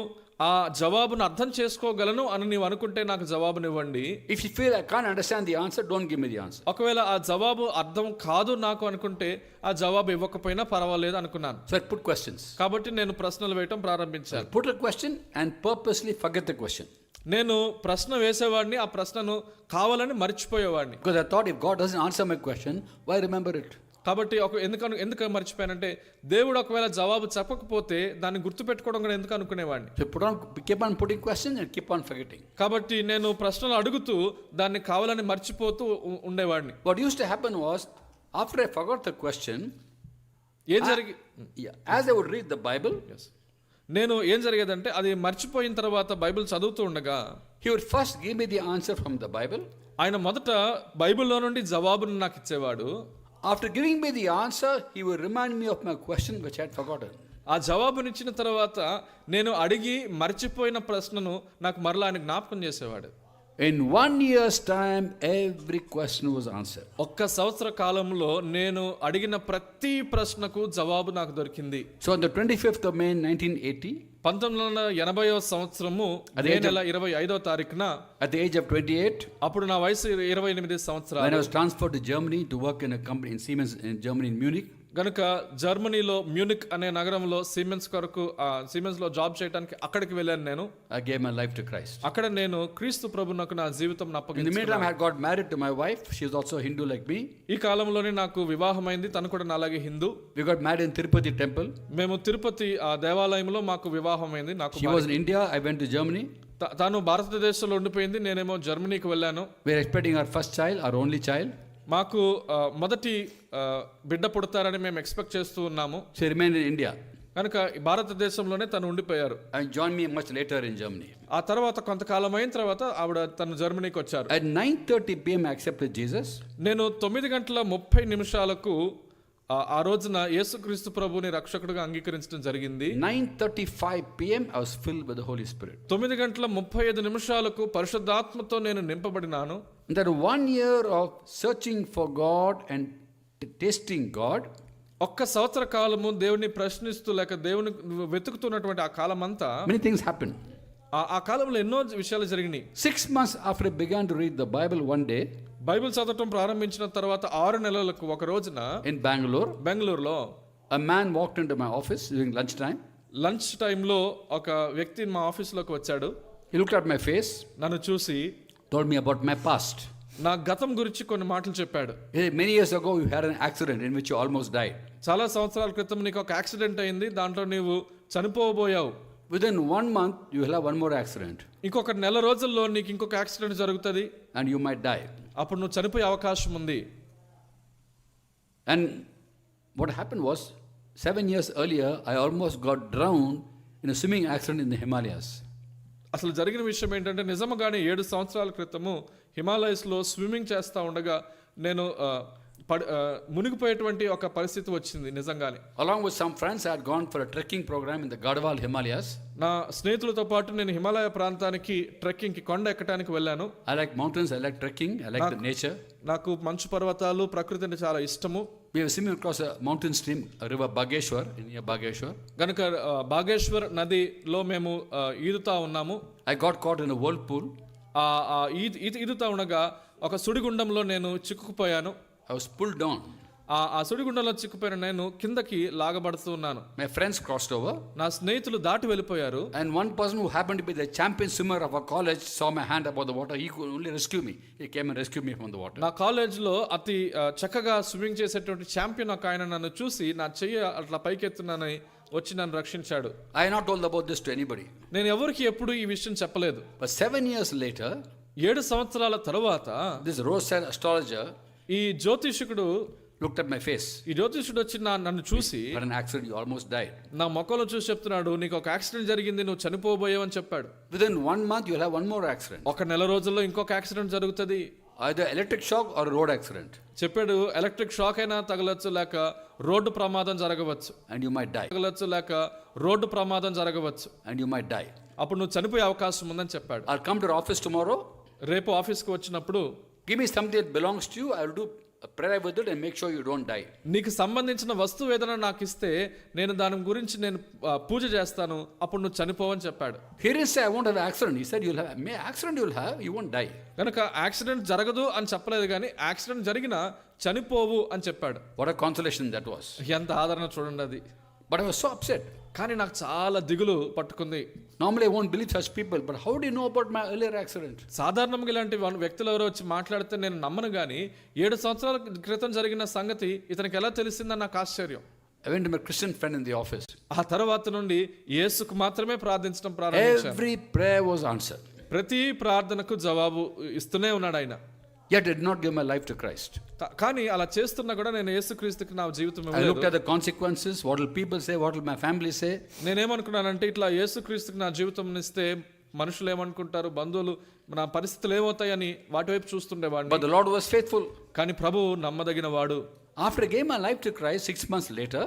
ఆ జవాబును అర్థం చేసుకోగలను అని నీవు అనుకుంటే నాకు జవాబునివ్వండి. If you feel I can't understand the answer, don't give me the answer. ఒకవేళ ఆ జవాబు అర్థం కాదు నాకు అనుకుంటే ఆ జవాబు ఇవ్వకపోయినా పర్వాలేదు అనుకున్నాను. So I put questions. కాబట్టి నేను ప్రశ్నలు వేయటం ప్రారంభించాను. Put a question and purposely forget the question. నేను ప్రశ్న వేసేవాడిని, ఆ ప్రశ్నను కావాలని మర్చిపోయేవాడిని. Because I thought if God doesn't answer my question, why remember it? కాబట్టి ఎందుకు మర్చిపోయానంటే దేవుడు ఒకవేళ జవాబు చెప్పకపోతే దాన్ని గుర్తుపెట్టుకోవడం కూడా ఎందుకు అనుకునేవాడిని. So keep on putting questions and keep on forgetting. కాబట్టి నేను ప్రశ్నలు అడుగుతూ దాన్ని కావాలని మర్చిపోతూ ఉండేవాడిని. What used to happen was, after I forgot the question, as I would read the Bible, ఏం జరిగేదంటే అది మర్చిపోయిన తర్వాత బైబిల్ చదువుతూ ఉండగా he would first give me the answer from the Bible. ఆయన మొదట బైబిల్లో నుండి జవాబును నాకు ఇచ్చేవాడు. After giving me the answer, he would remind me of my question which I had forgotten. ఆ జవాబునిచ్చిన తర్వాత నేను అడిగి మర్చిపోయిన ప్రశ్నను నాకు మరలా ఆయన జ్ఞాపకం చేసేవాడు. In 1 year's time, every question was answered. ఒక్క సంవత్సర కాలంలో నేను అడిగిన ప్రతి ప్రశ్నకు జవాబు నాకు దొరికింది. So on the 25th of May 1980, 1980వ సంవత్సరము మే నెల 25వ తారీఖున at the age of 28, అప్పుడు నా వయసు 28 సంవత్సరాలు, when I was transferred to Germany to work in a company in Siemens in Germany in Munich. గనుక జర్మనీలో మ్యూనిక్ అనే నగరంలో సిమెన్స్ లో జాబ్ చేయడానికి అక్కడికి వెళ్ళాను. నేను I gave my life to Christ. అక్కడ నేను క్రీస్తు ప్రభువునకు నా జీవితం అప్పగించాను. In the meantime, I had got married to my wife. She is also Hindu like me. ఈ కాలంలోనే నాకు వివాహమైంది, తను కూడా నాలాగే Hindu. We got married in Tirupati temple. మేము తిరుపతి ఆ దేవాలయంలో మాకు వివాహమైంది. నాకు She was in India, I went to Germany. తాను భారతదేశంలో ఉండిపోయింది, నేనేమో జర్మనీకి వెళ్ళాను. We are expecting our first child, our only child. మాకు మొదటి బిడ్డ పుడతారని మేము ఎక్స్పెక్ట్ చేస్తూ ఉన్నాము. She remained in India. కనుక భారతదేశంలోనే తను ఉండిపోయారు. And joined me much later in Germany. ఆ తర్వాత కొంతకాలం అయిన తర్వాత తను జర్మనీకి వచ్చారు. At 9:30 p.m. I accepted Jesus. నేను 9:30 ఆ రోజున యేసుక్రీస్తు ప్రభుని రక్షకుడిగా అంగీకరించడం జరిగింది. 9:35 p.m. I was filled with the Holy Spirit. 9:35 పరిశుద్ధాత్మతో నేను నింపబడినాను. That 1 year of searching for God and tasting God, ఒక్క సంవత్సర కాలము దేవుని ప్రశ్నిస్తూ లేక దేవుని వెతుకుతున్నటువంటి ఆ కాలం అంతా many things happened. ఆ కాలంలో ఎన్నో విషయాలు జరిగినాయి. 6 months after I began to read the Bible, one day, Bible చదవటం ప్రారంభించిన తర్వాత 6 నెలలకు ఒక రోజున in బెంగళూరులో a man walked into my office during lunch time. Lunch టైంలో ఒక వ్యక్తి మా ఆఫీస్లోకి వచ్చాడు. He looked at my face, నన్ను చూసి told me about my past. నా గతం గురించి కొన్ని మాటలు చెప్పాడు. Many years ago you had an accident in which you almost died. చాలా సంవత్సరాల క్రితం నీకు ఒక యాక్సిడెంట్ అయింది, దాంట్లో నీవు చనిపోబోయావు. Within 1 month you will have one more accident. ఇంకొక నెల రోజుల్లో నీకు ఇంకొక యాక్సిడెంట్ జరుగుతుంది. And you might die. అప్పుడు నువ్వు చనిపోయే అవకాశం ఉంది. And what happened was, 7 years earlier I almost got drowned in a swimming accident in the Himalayas. అసలు జరిగిన విషయం ఏంటంటే, నిజంగానే 7 సంవత్సరాల క్రితము హిమాలయస్లో స్విమ్మింగ్ చేస్తూ ఉండగా నేను మునిగిపోయేటువంటి ఒక పరిస్థితి వచ్చింది నిజంగానే. Along with some friends I had gone for a trekking program in the Garhwal Himalayas. నా స్నేహితులతో పాటు నేను హిమాలయ ప్రాంతానికి ట్రెక్కింగ్ కి కొండ ఎక్కడానికి వెళ్ళాను. I like mountains, I like trekking, I like the nature. నాకు మంచు పర్వతాలు, ప్రకృతి అంటే చాలా ఇష్టము. We were swimming across a mountain stream, a river Bageshwar, near Bageshwar. గనుక బాగేశ్వర్ నదిలో మేము ఈదుతా ఉన్నాము. I got caught in a whirlpool. ఈదుతా ఉండగా ఒక సుడిగుండంలో నేను చిక్కుకుపోయాను. I was pulled down. ఆ సుడిగుండంలో చిక్కుపోయిన నేను కిందకి లాగబడుతూ ఉన్నాను. My friends crossed over. నా స్నేహితులు దాటి వెళ్ళిపోయారు. And one person who happened to be the champion swimmer of our college saw my hand above the water. He could only rescue me. He came and rescued me from the water. నా కాలేజ్లో అతి చక్కగా swimming చేసేటువంటి champion ఒక ఆయన నన్ను చూసి నా చెయ్యి అట్లా పైకెత్తున్నానని వచ్చి నన్ను రక్షించాడు. I have not told about this to anybody. నేను ఎవరికి ఎప్పుడు ఈ విషయం చెప్పలేదు. But 7 years later, 7 సంవత్సరాల తరువాత this Rosal astrologer ఈ జ్యోతిషకుడు looked at my face. ఈ జ్యోతిషుడు వచ్చి నన్ను చూసి, Had an accident, you almost died. నా మొక్కలో చూసి చెప్తున్నాడు, నీకు ఒక యాక్సిడెంట్ జరిగింది, నువ్వు చనిపోబోయావని చెప్పాడు. Within 1 month, you'll have one more accident. ఒక నెల రోజుల్లో ఇంకొక యాక్సిడెంట్ జరుగుతుంది. Either electric shock or a road accident. చెప్పాడు, ఎలక్ట్రిక్ షాక్ అయినా తగలచ్చు, లేక రోడ్డు ప్రమాదం జరగవచ్చు. And you might die. తగలచ్చు, లేక రోడ్డు ప్రమాదం జరగవచ్చు. And you might die. అప్పుడు నువ్వు చనిపోయే అవకాశం ఉందని చెప్పాడు. I'll come to your office tomorrow. రేపు ఆఫీస్కి వచ్చినప్పుడు Give me something that belongs to you. I'll do a prayer with it and make sure you don't die. నీకు సంబంధించిన వస్తువు ఏదైనా నాకు ఇస్తే నేను దాని గురించి నేను పూజ చేస్తాను, అప్పుడు నువ్వు చనిపోవని చెప్పాడు. He didn't say I won't have an accident. He said you'll have accident, you'll have, you won't die. కనుక యాక్సిడెంట్ జరగదు అని చెప్పలేదు, కానీ యాక్సిడెంట్ జరిగినా చనిపోవు అని చెప్పాడు. What a consolation that was. ఎంత ఆదరణ చూడండి అది. But I was so upset. కానీ నాకు చాలా దిగులు పట్టుకుంది. Normally I won't believe such people, but how do you know about my earlier accident? సాధారణంగా ఇలాంటి వ్యక్తులు ఎవరో వచ్చి మాట్లాడితే నేను నమ్మను, కానీ 7 సంవత్సరాల క్రితం జరిగిన సంగతి ఇతనికి ఎలా తెలిసిందని నాకు ఆశ్చర్యం. I went to my Christian friend in the office. ఆ తర్వాత నుండి యేసుకు మాత్రమే ప్రార్థించడం ప్రారంభించాను. Every prayer was answered. ప్రతి ప్రార్థనకు జవాబు ఇస్తూనే ఉన్నాడు ఆయన. Yet I did not give my life to Christ. కానీ అలా చేస్తున్నా కూడా నేను యేసుక్రీస్తుకి నా జీవితం I looked at the consequences. What will people say? What will my family say? నేనేమనుకున్నానంటే, ఇట్లా యేసుక్రీస్తుకి నా జీవితం ఇస్తే మనుషులు ఏమనుకుంటారు, బంధువులు, నా పరిస్థితులు ఏమవుతాయని వాటి వైపు చూస్తుండేవాడిని. But the Lord was faithful. కానీ ప్రభువు నమ్మదగిన వాడు. After I gave my life to Christ 6 months later,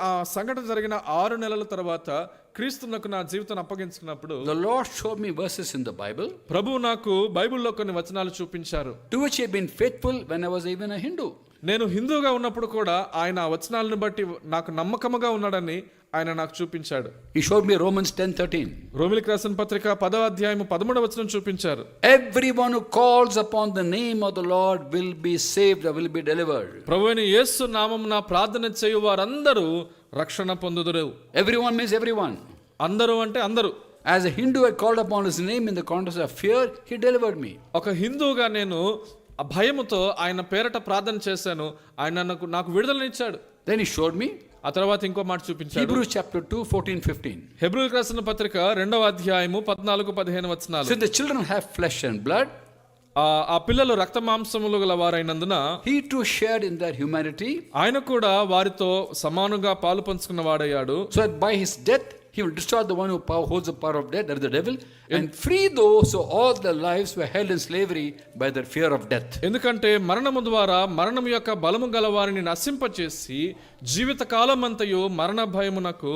ఆ సంఘటన జరిగిన 6 నెలల తర్వాత క్రీస్తునకు నా జీవితాన్ని అప్పగించుకున్నప్పుడు the Lord showed me verses in the Bible. ప్రభువు నాకు బైబిల్లో కొన్ని వచనాలు చూపించారు. To which he had been faithful when I was even a Hindu. నేను హిందూగా ఉన్నప్పుడు కూడా ఆయన ఆ వచనాలను బట్టి నాకు నమ్మకముగా ఉన్నాడని ఆయన నాకు చూపించాడు. He showed me Romans 10:13. రోమిలికి రాసిన పత్రిక 10వ అధ్యాయం 13వ వచనం చూపించారు. Everyone who calls upon the name of the Lord will be saved or will be delivered. ప్రభువైన యేసు నామమున ప్రార్థన చేయు వారందరూ రక్షణ పొందుదురు. Everyone means everyone. అందరూ అంటే అందరూ. As a Hindu, I called upon his name in the context of fear. He delivered me. ఒక హిందూగా నేను ఆ భయముతో ఆయన పేరట ప్రార్థన చేశాను, ఆయన నాకు విడుదలనిచ్చాడు. Then he showed me ఆ తర్వాత ఇంకో మాట చూపించాడు. Hebrews chapter 2, 14-15. హెబ్రీయులకు రాసిన పత్రిక 2వ అధ్యాయము 14-15 వచనాలు. Since the children have flesh and blood, ఆ పిల్లలు రక్త మాంసములు గల వారైనందున he too shared in their humanity, ఆయన కూడా వారితో సమానంగా పాలు పంచుకున్న వాడయ్యాడు. so that by his death he will destroy the one who holds the power of death, that is the devil, and free those who all their lives were held in slavery by their fear of death. ఎందుకంటే మరణము ద్వారా మరణం యొక్క బలము గల వారిని నశింపచేసి జీవిత కాలమంతయు మరణ భయమునకు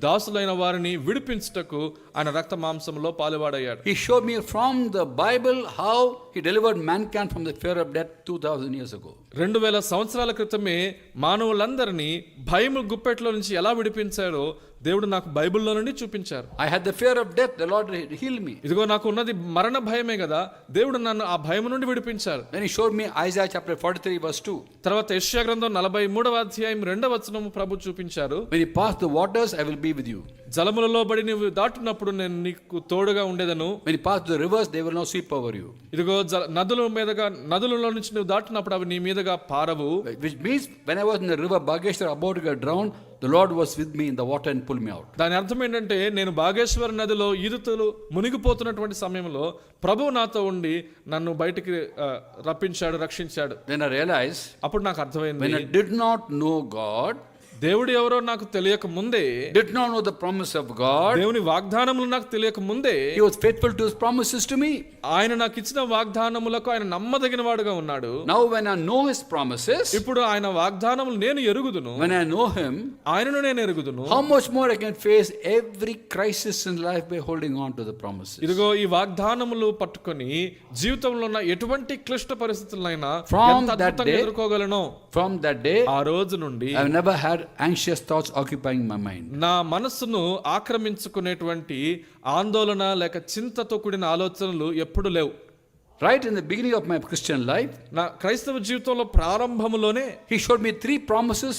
దాసులైన వారిని విడిపించుటకు ఆయన రక్త మాంసంలో పాలువాడయ్యాడు. He showed me from the Bible how he delivered mankind from the fear of death 2000 years ago. 2000 సంవత్సరాల క్రితమే మానవులందరినీ భయము గుప్పెట్లో నుంచి ఎలా విడిపించారో దేవుడు నాకు బైబిల్లో నుండి చూపించారు. I had the fear of death, the Lord healed me. ఇదిగో నాకు ఉన్నది మరణ భయమే కదా, దేవుడు నన్ను ఆ భయం నుండి విడిపించారు. Then he showed me Isaiah chapter 43 verse 2. తర్వాత యెషయా గ్రంథం 43వ అధ్యాయం 2వ వచనం ప్రభు చూపించారు. When you pass the waters, I will be with you. జలములలో బడి నీవు దాటునప్పుడు నేను నీకు తోడుగా ఉండేదను. When you pass the rivers, they will not sweep over you. ఇదిగో నదులలో నుంచి నువ్వు దాటినప్పుడు అవి నీ మీదగా పారవు. Which means when I was in the river Bageshwar about to get drowned, the Lord was with me in the water and pulled me out. దాని అర్థం ఏంటంటే, నేను బాగేశ్వర నదిలో ఈదుతులు మునిగిపోతున్నటువంటి సమయంలో ప్రభువు నాతో ఉండి నన్ను బయటికి రప్పించాడు, రక్షించాడు. Then I realized, అప్పుడు నాకు అర్థమైంది, when I did not know God, దేవుడు ఎవరో నాకు తెలియక ముందే, did not know the promise of God, దేవుని వాగ్దానములు నాకు తెలియక ముందే he was faithful to his promises to me. ఆయన నాకు ఇచ్చిన వాగ్దానములకు ఆయన నమ్మదగిన వాడుగా ఉన్నాడు. Now when I know his promises, ఇప్పుడు ఆయన వాగ్దానములు నేను ఎరుగుదును, when I know him, ఆయనను నేను ఎరుగుదును, how much more I can face every crisis in life by holding on to the promises. ఇదిగో ఈ వాగ్దానములు పట్టుకొని జీవితంలో ఉన్న ఎటువంటి క్లిష్ట పరిస్థితులైనా From ఎంత అద్భుతంగా ఎదుర్కోగలను. From that day, ఆ రోజు నుండి I have never had anxious thoughts occupying my mind. నా మనస్సును ఆక్రమించుకునేటువంటి ఆందోళన లేక చింతతో కూడిన ఆలోచనలు ఎప్పుడు లేవు. Right in the beginning of my Christian life, నా క్రైస్తవ జీవితంలో ప్రారంభములోనే He showed me 3 promises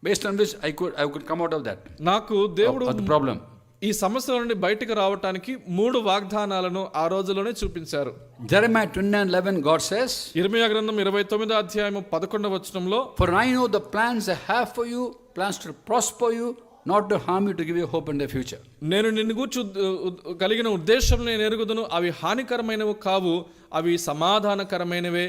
based on which I could come out of that, నాకు దేవుడు of the problem. ఈ సమస్యల నుండి బయటకు రావటానికి 3 వాగ్దానాలను ఆ రోజులోనే చూపించారు. Jeremiah 29:11, God says, ఇర్మీయా గ్రంథం 29వ అధ్యాయం 11వ వచనంలో, For I know the plans I have for you, plans to prosper you, not to harm you, to give you hope in the future. నేను నిన్ను గూర్చి కలిగిన ఉద్దేశం నేను ఎరుగుదును, అవి హానికరమైనవి కావు, అవి సమాధానకరమైనవే,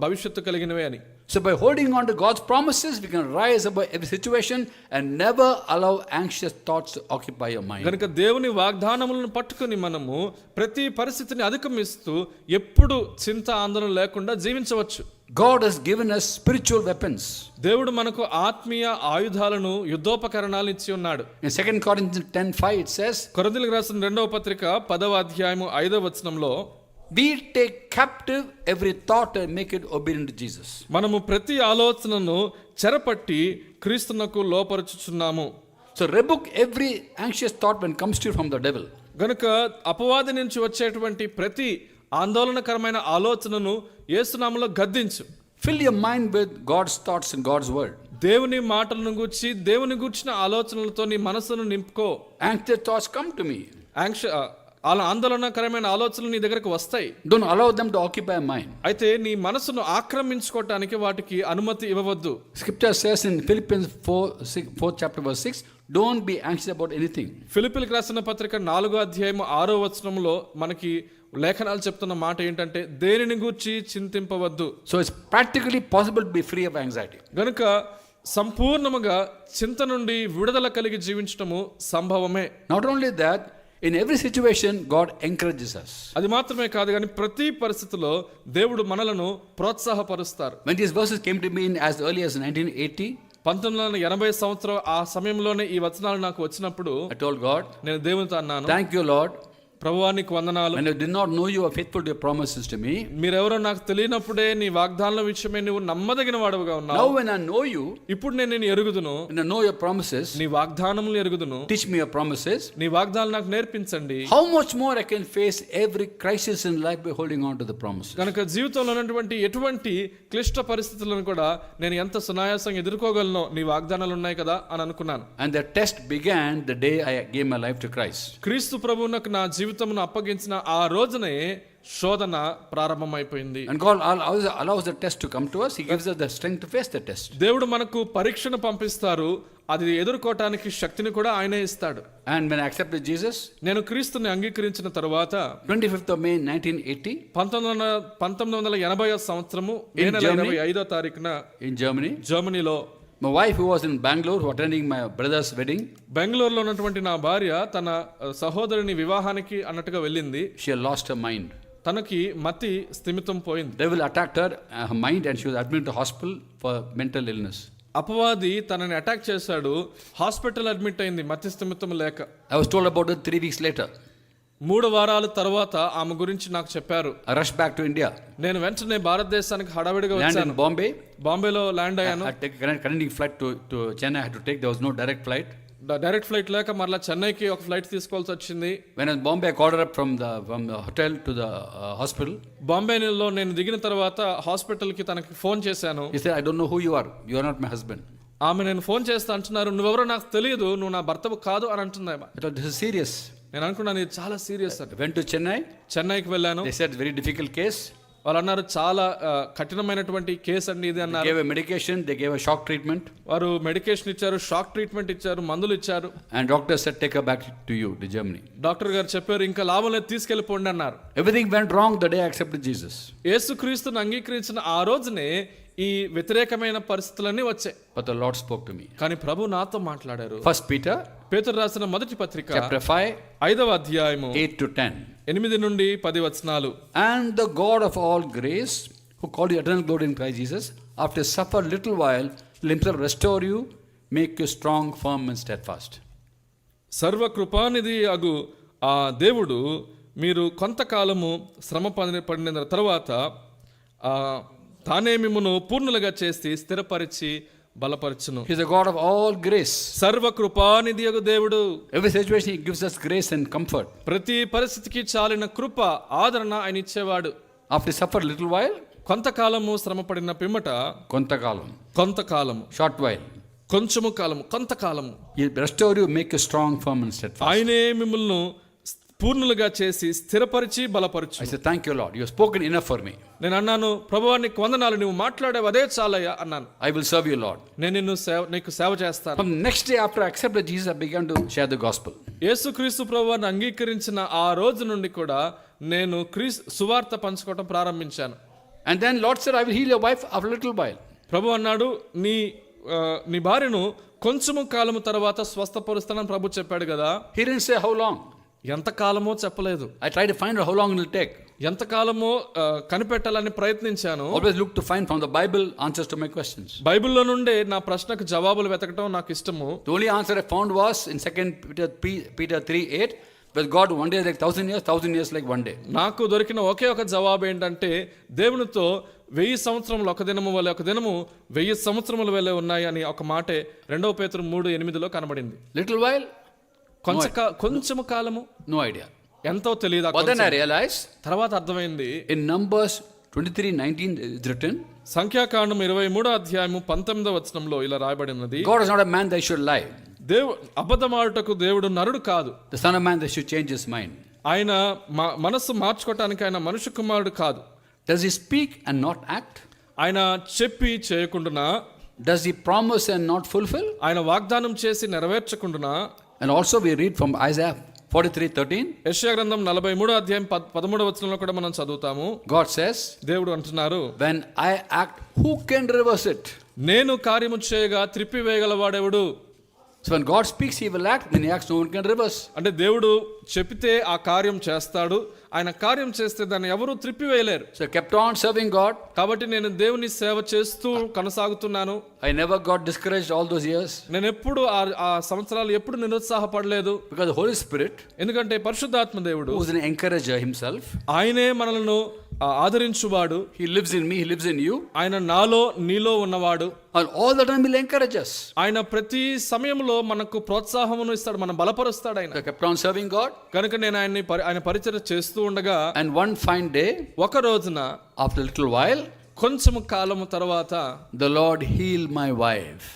భవిష్యత్తు కలిగినవే అని. So by holding on to God's promises, we can rise above every situation and never allow anxious thoughts to occupy your mind. కనుక దేవుని వాగ్దానములను పట్టుకొని మనము ప్రతి పరిస్థితిని అధిగమిస్తూ ఎప్పుడు చింత ఆందోళన లేకుండా జీవించవచ్చు. God has given us spiritual weapons. దేవుడు మనకు ఆత్మీయ ఆయుధాలను, యుద్ధోపకరణాలను ఇచ్చి ఉన్నాడు. In 2 Corinthians 10:5 it says, కొరింథీయులకు రాసిన 2వ పత్రిక 10వ అధ్యాయము 5వ వచనంలో, we take captive every thought and make it obedient to Jesus. మనము ప్రతి ఆలోచనను చెరపట్టి క్రీస్తునకు లోపరుచుచున్నాము. So rebuke every anxious thought when it comes to you from the devil. గనుక అపవాది నుంచి వచ్చేటువంటి ప్రతి ఆందోళనకరమైన ఆలోచనను యేసునామములో గద్దించు. Fill your mind with God's thoughts and God's word. దేవుని మాటలను గూర్చి, దేవుని గూర్చిన ఆలోచనలతో నీ మనసును నింపుకో. Anxious thoughts come to me. అలా ఆందోళనకరమైన ఆలోచనలు నీ దగ్గరకు వస్తాయి. Don't allow them to occupy your mind. అయితే నీ మనసును ఆక్రమించుకోవటానికి వాటికి అనుమతి ఇవ్వవద్దు. Scripture says in Philippians 4th chapter verse 6, don't be anxious about anything. ఫిలిప్పీయులకు రాసిన పత్రిక 4వ అధ్యాయము 6వ వచనంలో మనకి లేఖనాలు చెప్తున్న మాట ఏంటంటే, దేనిని గూర్చి చింతింపవద్దు. So it's practically possible to be free of anxiety. గనుక సంపూర్ణముగా చింత నుండి విడుదల కలిగి జీవించటము సంభవమే. Not only that, in every situation God encourages us. అది మాత్రమే కాదు కానీ ప్రతి పరిస్థితిలో దేవుడు మనలను ప్రోత్సాహపరుస్తారు. When these verses came to me in as early as 1980, 1980 సంవత్సరం ఆ సమయంలోనే ఈ వచనాలు నాకు వచ్చినప్పుడు I told God, నేను దేవునితో అన్నాను, thank you Lord. ప్రభువా నీకు వందనాలు. When I did not know you were faithful to your promises to me. మీరెవరో నాకు తెలియనప్పుడే నీ వాగ్దానాల విషయమై నువ్వు నమ్మదగిన వాడుగా ఉన్నావు. Now when I know you, ఇప్పుడు నేను నిన్ను ఎరుగుదును. when I know your promises, నీ వాగ్దానములు ఎరుగుదును. teach me your promises. నీ వాగ్దానాలు నాకు నేర్పించండి. How much more I can face every crisis in life by holding on to the promises. కనుక జీవితంలో ఉన్నటువంటి ఎటువంటి క్లిష్ట పరిస్థితులను కూడా నేను ఎంత సునాయాసంగా ఎదుర్కోగలను, నీ వాగ్దానాలు ఉన్నాయి కదా అని అనుకున్నాను. And the test began the day I gave my life to Christ. క్రీస్తు ప్రభువునకు నా జీవితమును అప్పగించిన ఆ రోజునే శోధన ప్రారంభమైపోయింది. And God allows the test to come to us. He gives us the strength to face the test. దేవుడు మనకు పరీక్షను పంపిస్తారు, అది ఎదుర్కోవటానికి శక్తిని కూడా ఆయనే ఇస్తాడు. And when I accepted Jesus, నేను క్రీస్తుని అంగీకరించిన తరువాత 25th of May 1980, 1980 సంవత్సరము మే నెల 25వ తారీఖున in Germany, జర్మనీలో my wife who was in Bangalore who attending my brother's wedding, బెంగళూరులో ఉన్నటువంటి నా భార్య తన సహోదరుని వివాహానికి అన్నట్టుగా వెళ్ళింది. she had lost her mind. తనకి మతి స్థిమితం పోయింది. Devil attacked her mind and she was admitted to hospital for mental illness. అపవాది తనని అటాక్ చేశాడు, హాస్పిటల్ అడ్మిట్ అయింది మతి స్థిమితం లేక. I was told about it 3 weeks later. 3 వారాల తర్వాత ఆమె గురించి నాకు చెప్పారు. I rushed back to India. నేను వెంటనే భారతదేశానికి హడావిడిగా వచ్చాను. Bombay. బాంబేలో ల్యాండ్ అయ్యాను. Connecting flight to Chennai I had to take. There was no direct flight. Direct flight లేక మరలా చెన్నైకి ఒక ఫ్లైట్ తీసుకోవాల్సి వచ్చింది. When I was Bombay, I called her up from the hotel to the hospital. బాంబేలో నేను దిగిన తర్వాత హాస్పిటల్కి తనకి ఫోన్ చేశాను. He said, I don't know who you are. You are not my husband. ఆమె నేను ఫోన్ చేస్తా అంటున్నారు, నువ్వెవరో నాకు తెలియదు, నువ్వు నా భర్తవు కాదు అని అంటుంది. I thought this is serious. నేను అనుకున్నాను ఇది చాలా సీరియస్ అని. I went to Chennai. చెన్నైకి వెళ్ళాను. They said very difficult case. వాళ్ళు అన్నారు చాలా కఠినమైనటువంటి కేసు అండి ఇది అన్నారు. They gave a medication, they gave a shock treatment. వారు మెడికేషన్ ఇచ్చారు, షాక్ ట్రీట్మెంట్ ఇచ్చారు, మందులు ఇచ్చారు. And doctor said take her back to you, to Germany. Doctor గారు చెప్పారు ఇంకా లాభం లేదు, తీసుకెళ్ళిపోండి అన్నారు. Everything went wrong the day I accepted Jesus. యేసుక్రీస్తును అంగీకరించిన ఆ రోజునే ఈ వ్యతిరేకమైన పరిస్థితులన్నీ వచ్చాయి. But the Lord spoke to me. కానీ ప్రభు నాతో మాట్లాడారు. 1 Peter పేతురు రాసిన మొదటి పత్రిక chapter 5 5వ అధ్యాయము 8 to 10. 8 నుండి 10 వచనాలు. And the God of all grace, who called you eternal glory in Christ Jesus, after suffer little while, will himself restore you, make you strong, firm and steadfast. సర్వ కృపానిధి అగు ఆ దేవుడు మీరు కొంతకాలము శ్రమ పడిన తర్వాత తానే మిమ్మును పూర్ణులుగా చేసి స్థిరపరిచి బలపరచును. He is a God of all grace. సర్వ కృపానిధి అగు దేవుడు. Every situation he gives us grace and comfort. ప్రతి పరిస్థితికి చాలిన కృప, ఆదరణ ఆయన ఇచ్చేవాడు. After he suffered a little while, కొంతకాలము శ్రమపడిన పిమ్మట kontakalam, కొంతకాలము short while, కొంచెము కాలము కొంతకాలము he'll restore you, make you strong, firm and steadfast. ఆయనే మిమ్మల్ని పూర్ణులుగా చేసి స్థిరపరిచి బలపరచు. I said, thank you, Lord. You have spoken enough for me. నేను అన్నాను, ప్రభువా నీకు వందనాలు, నువ్వు మాట్లాడేవి అదే చాలయ్యా అన్నాను. I will serve you, Lord. నేను నీకు సేవ చేస్తాను. From the next day after I accepted Jesus, I began to share the gospel. యేసుక్రీస్తు ప్రభువుని అంగీకరించిన ఆ రోజు నుండి కూడా నేను సువార్త పంచుకోవడం ప్రారంభించాను. And then Lord said, I will heal your wife after a little while. ప్రభు అన్నాడు, నీ భార్యను కొంచెము కాలము తర్వాత స్వస్థపరుస్తానని ప్రభు చెప్పాడు కదా. He didn't say how long. ఎంతకాలమో చెప్పలేదు. I tried to find out how long it will take. ఎంతకాలమో కనిపెట్టాలని ప్రయత్నించాను. Always look to find from the Bible answers to my questions. బైబిల్లో నుండే నా ప్రశ్నకు జవాబులు వెతకడం నాకు ఇష్టము. The only answer I found was in 2 Peter 3:8, with God one day like 1,000 years, 1,000 years like one day. నాకు దొరికిన ఒకే ఒక జవాబు ఏంటంటే, దేవునితో 1000 సంవత్సరములు ఒక దినము వలె, ఒక దినము 1000 సంవత్సరముల వలె ఉన్నాయి అని ఒక మాటే 2 పేతురు 3:8 కనబడింది. Little while, కొంచెము కాలము, no idea. ఎంతో తెలియదు. But then I realized, తర్వాత అర్థమైంది. in Numbers 23:19 is written, సంఖ్యాకాండం 23:19 ఇలా రాయబడినది, God is not a man that he should lie. అబద్ధమాడుటకు దేవుడు నరుడు కాదు. The son of man that should change his mind. ఆయన మనస్సు మార్చుకోవటానికి ఆయన మనుష్య కుమారుడు కాదు. Does he speak and not act? ఆయన చెప్పి చేయకుండానా? Does he promise and not fulfill? ఆయన వాగ్దానం చేసి నెరవేర్చకుండానా? And also we read from Isaiah 43:13. యెషయా గ్రంథం 43:13 కూడా మనం చదువుతాము. God says, దేవుడు అంటున్నారు, when I act, who can reverse it? నేను కార్యము చేయగా త్రిప్పివేయగలవాడెవడు? So when God speaks, he will act. When he acts, no one can reverse. అంటే దేవుడు చెప్పితే ఆ కార్యం చేస్తాడు, ఆయన కార్యం చేస్తే దాన్ని ఎవరు త్రిప్పివేయలేరు. So I kept on serving God. కాబట్టి నేను దేవుని సేవ చేస్తూ కొనసాగుతున్నాను. I never got discouraged all those years. నేను ఎప్పుడు ఆ సంవత్సరాలు ఎప్పుడు నిరుత్సాహపడలేదు. Because the Holy Spirit, ఎందుకంటే పరిశుద్ధాత్మ దేవుడు, who is an encourager himself, ఆయనే మనలను ఆదరించువాడు. he lives in me, he lives in you. ఆయన నాలో నీలో ఉన్నవాడు. And all the time he'll encourage us. ఆయన ప్రతి సమయంలో మనకు ప్రోత్సాహమును ఇస్తాడు, మనం బలపరుస్తాడు ఆయన. So I kept on serving God. కనుక నేను ఆయన పరిచర్య చేస్తూ ఉండగా, And one fine day, ఒక రోజున after a little while, కొంచెము కాలము తర్వాత the Lord healed my wife.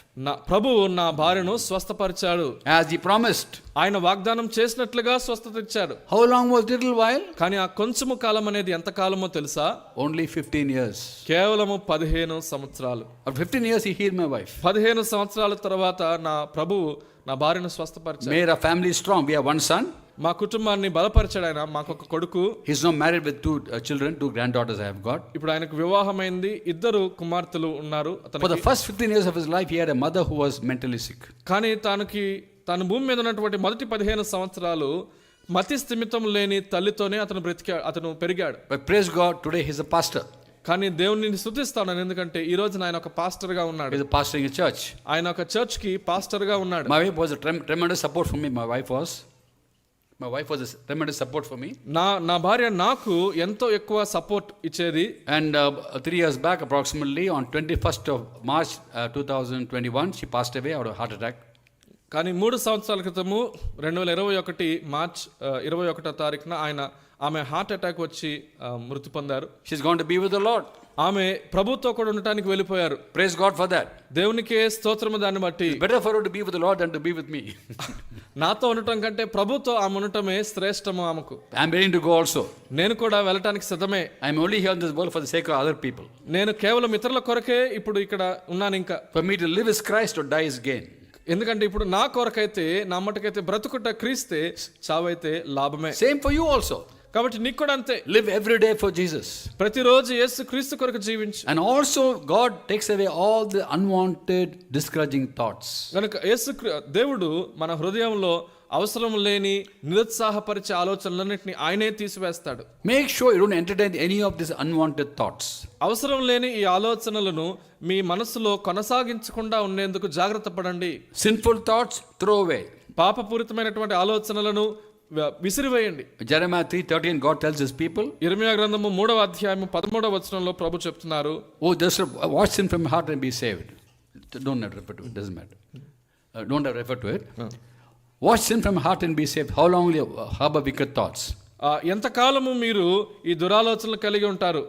ప్రభువు నా భార్యను స్వస్థపరిచాడు. As he promised. ఆయన వాగ్దానం చేసినట్లుగా స్వస్థత ఇచ్చాడు. How long was little while? కానీ ఆ కొంచెము కాలం అనేది ఎంత కాలమో తెలుసా? Only 15 years. కేవలము 15 సంవత్సరాలు. After 15 years he healed my wife. 15 సంవత్సరాల తర్వాత నా ప్రభువు నా భార్యను స్వస్థపరిచాడు. Made our family strong. We have one son. మా కుటుంబాన్ని బలపరిచాడు ఆయన. మాకు ఒక కొడుకు. He's now married with 2 children, 2 granddaughters I have got. ఇప్పుడు ఆయనకు వివాహమైంది, 2 కుమార్తెలు ఉన్నారు. For the first 15 years of his life he had a mother who was mentally sick. కానీ తాను భూమి మీద ఉన్నటువంటి మొదటి 15 సంవత్సరాలు మతి స్థిమితం లేని తల్లితోనే అతను పెరిగాడు. But praise God, today he's a pastor. కానీ దేవుని స్తుతిస్తాను, ఎందుకంటే ఈ రోజు ఆయన ఒక పాస్టర్ గా ఉన్నాడు. He's a pastor in a church. ఆయన ఒక చర్చ్ కి పాస్టర్ గా ఉన్నాడు. My wife was a tremendous support for me. My wife was a tremendous support for me. నా భార్య నాకు ఎంతో ఎక్కువ సపోర్ట్ ఇచ్చేది. And 3 years back approximately on 21st of March 2021 she passed away out of heart attack. కానీ 3 సంవత్సరాల క్రితము 2021 March 21వ తారీఖున ఆమె హార్ట్ అటాక్ వచ్చి మృతి పొందారు. She's going to be with the Lord. ఆమె ప్రభుతో కూడా ఉండటానికి వెళ్ళిపోయారు. Praise God for that. దేవునికే స్తోత్రము. దాన్ని బట్టి better for her to be with the Lord than to be with me. నాతో ఉండటం కంటే ప్రభుతో ఆమె ఉండటమే శ్రేష్టము ఆమెకు. I'm willing to go also. నేను కూడా వెళ్ళటానికి సిద్ధమే. I'm only here in this world for the sake of other people. నేను కేవలం ఇతరుల కొరకే ఇప్పుడు ఇక్కడ ఉన్నాను. ఇంకా for me to live is Christ, to die is gain. ఎందుకంటే ఇప్పుడు నా కొరకైతే, నా మట్టుకైతే బ్రతుకుట క్రీస్తే, చావైతే లాభమే. Same for you also. కాబట్టి నీకు కూడా అంతే. Live every day for Jesus. ప్రతిరోజు యేసు క్రీస్తు కొరకు జీవించు. And also God takes away all the unwanted discouraging thoughts. కనుక దేవుడు మన హృదయంలో అవసరం లేని నిరుత్సాహపరిచే ఆలోచనలన్నింటినీ ఆయనే తీసివేస్తాడు. Make sure you don't entertain any of these unwanted thoughts. అవసరం లేని ఈ ఆలోచనలను మీ మనసులో కొనసాగించకుండా ఉండేందుకు జాగ్రత్త పడండి. Sinful thoughts throw away. పాపపూరితమైనటువంటి ఆలోచనలను విసిరివేయండి. Jeremiah 3:13 God tells his people. ఇర్మీయా గ్రంథము 3వ అధ్యాయము 13వ వచనంలో ప్రభు చెప్తున్నారు, oh just watch sin from your heart and be saved. Don't have to refer to it, doesn't matter. Don't have to refer to it. Watch sin from your heart and be saved. How long will you harbor wicked thoughts? ఎంతకాలము మీరు ఈ దురాలోచనలు కలిగి ఉంటారు?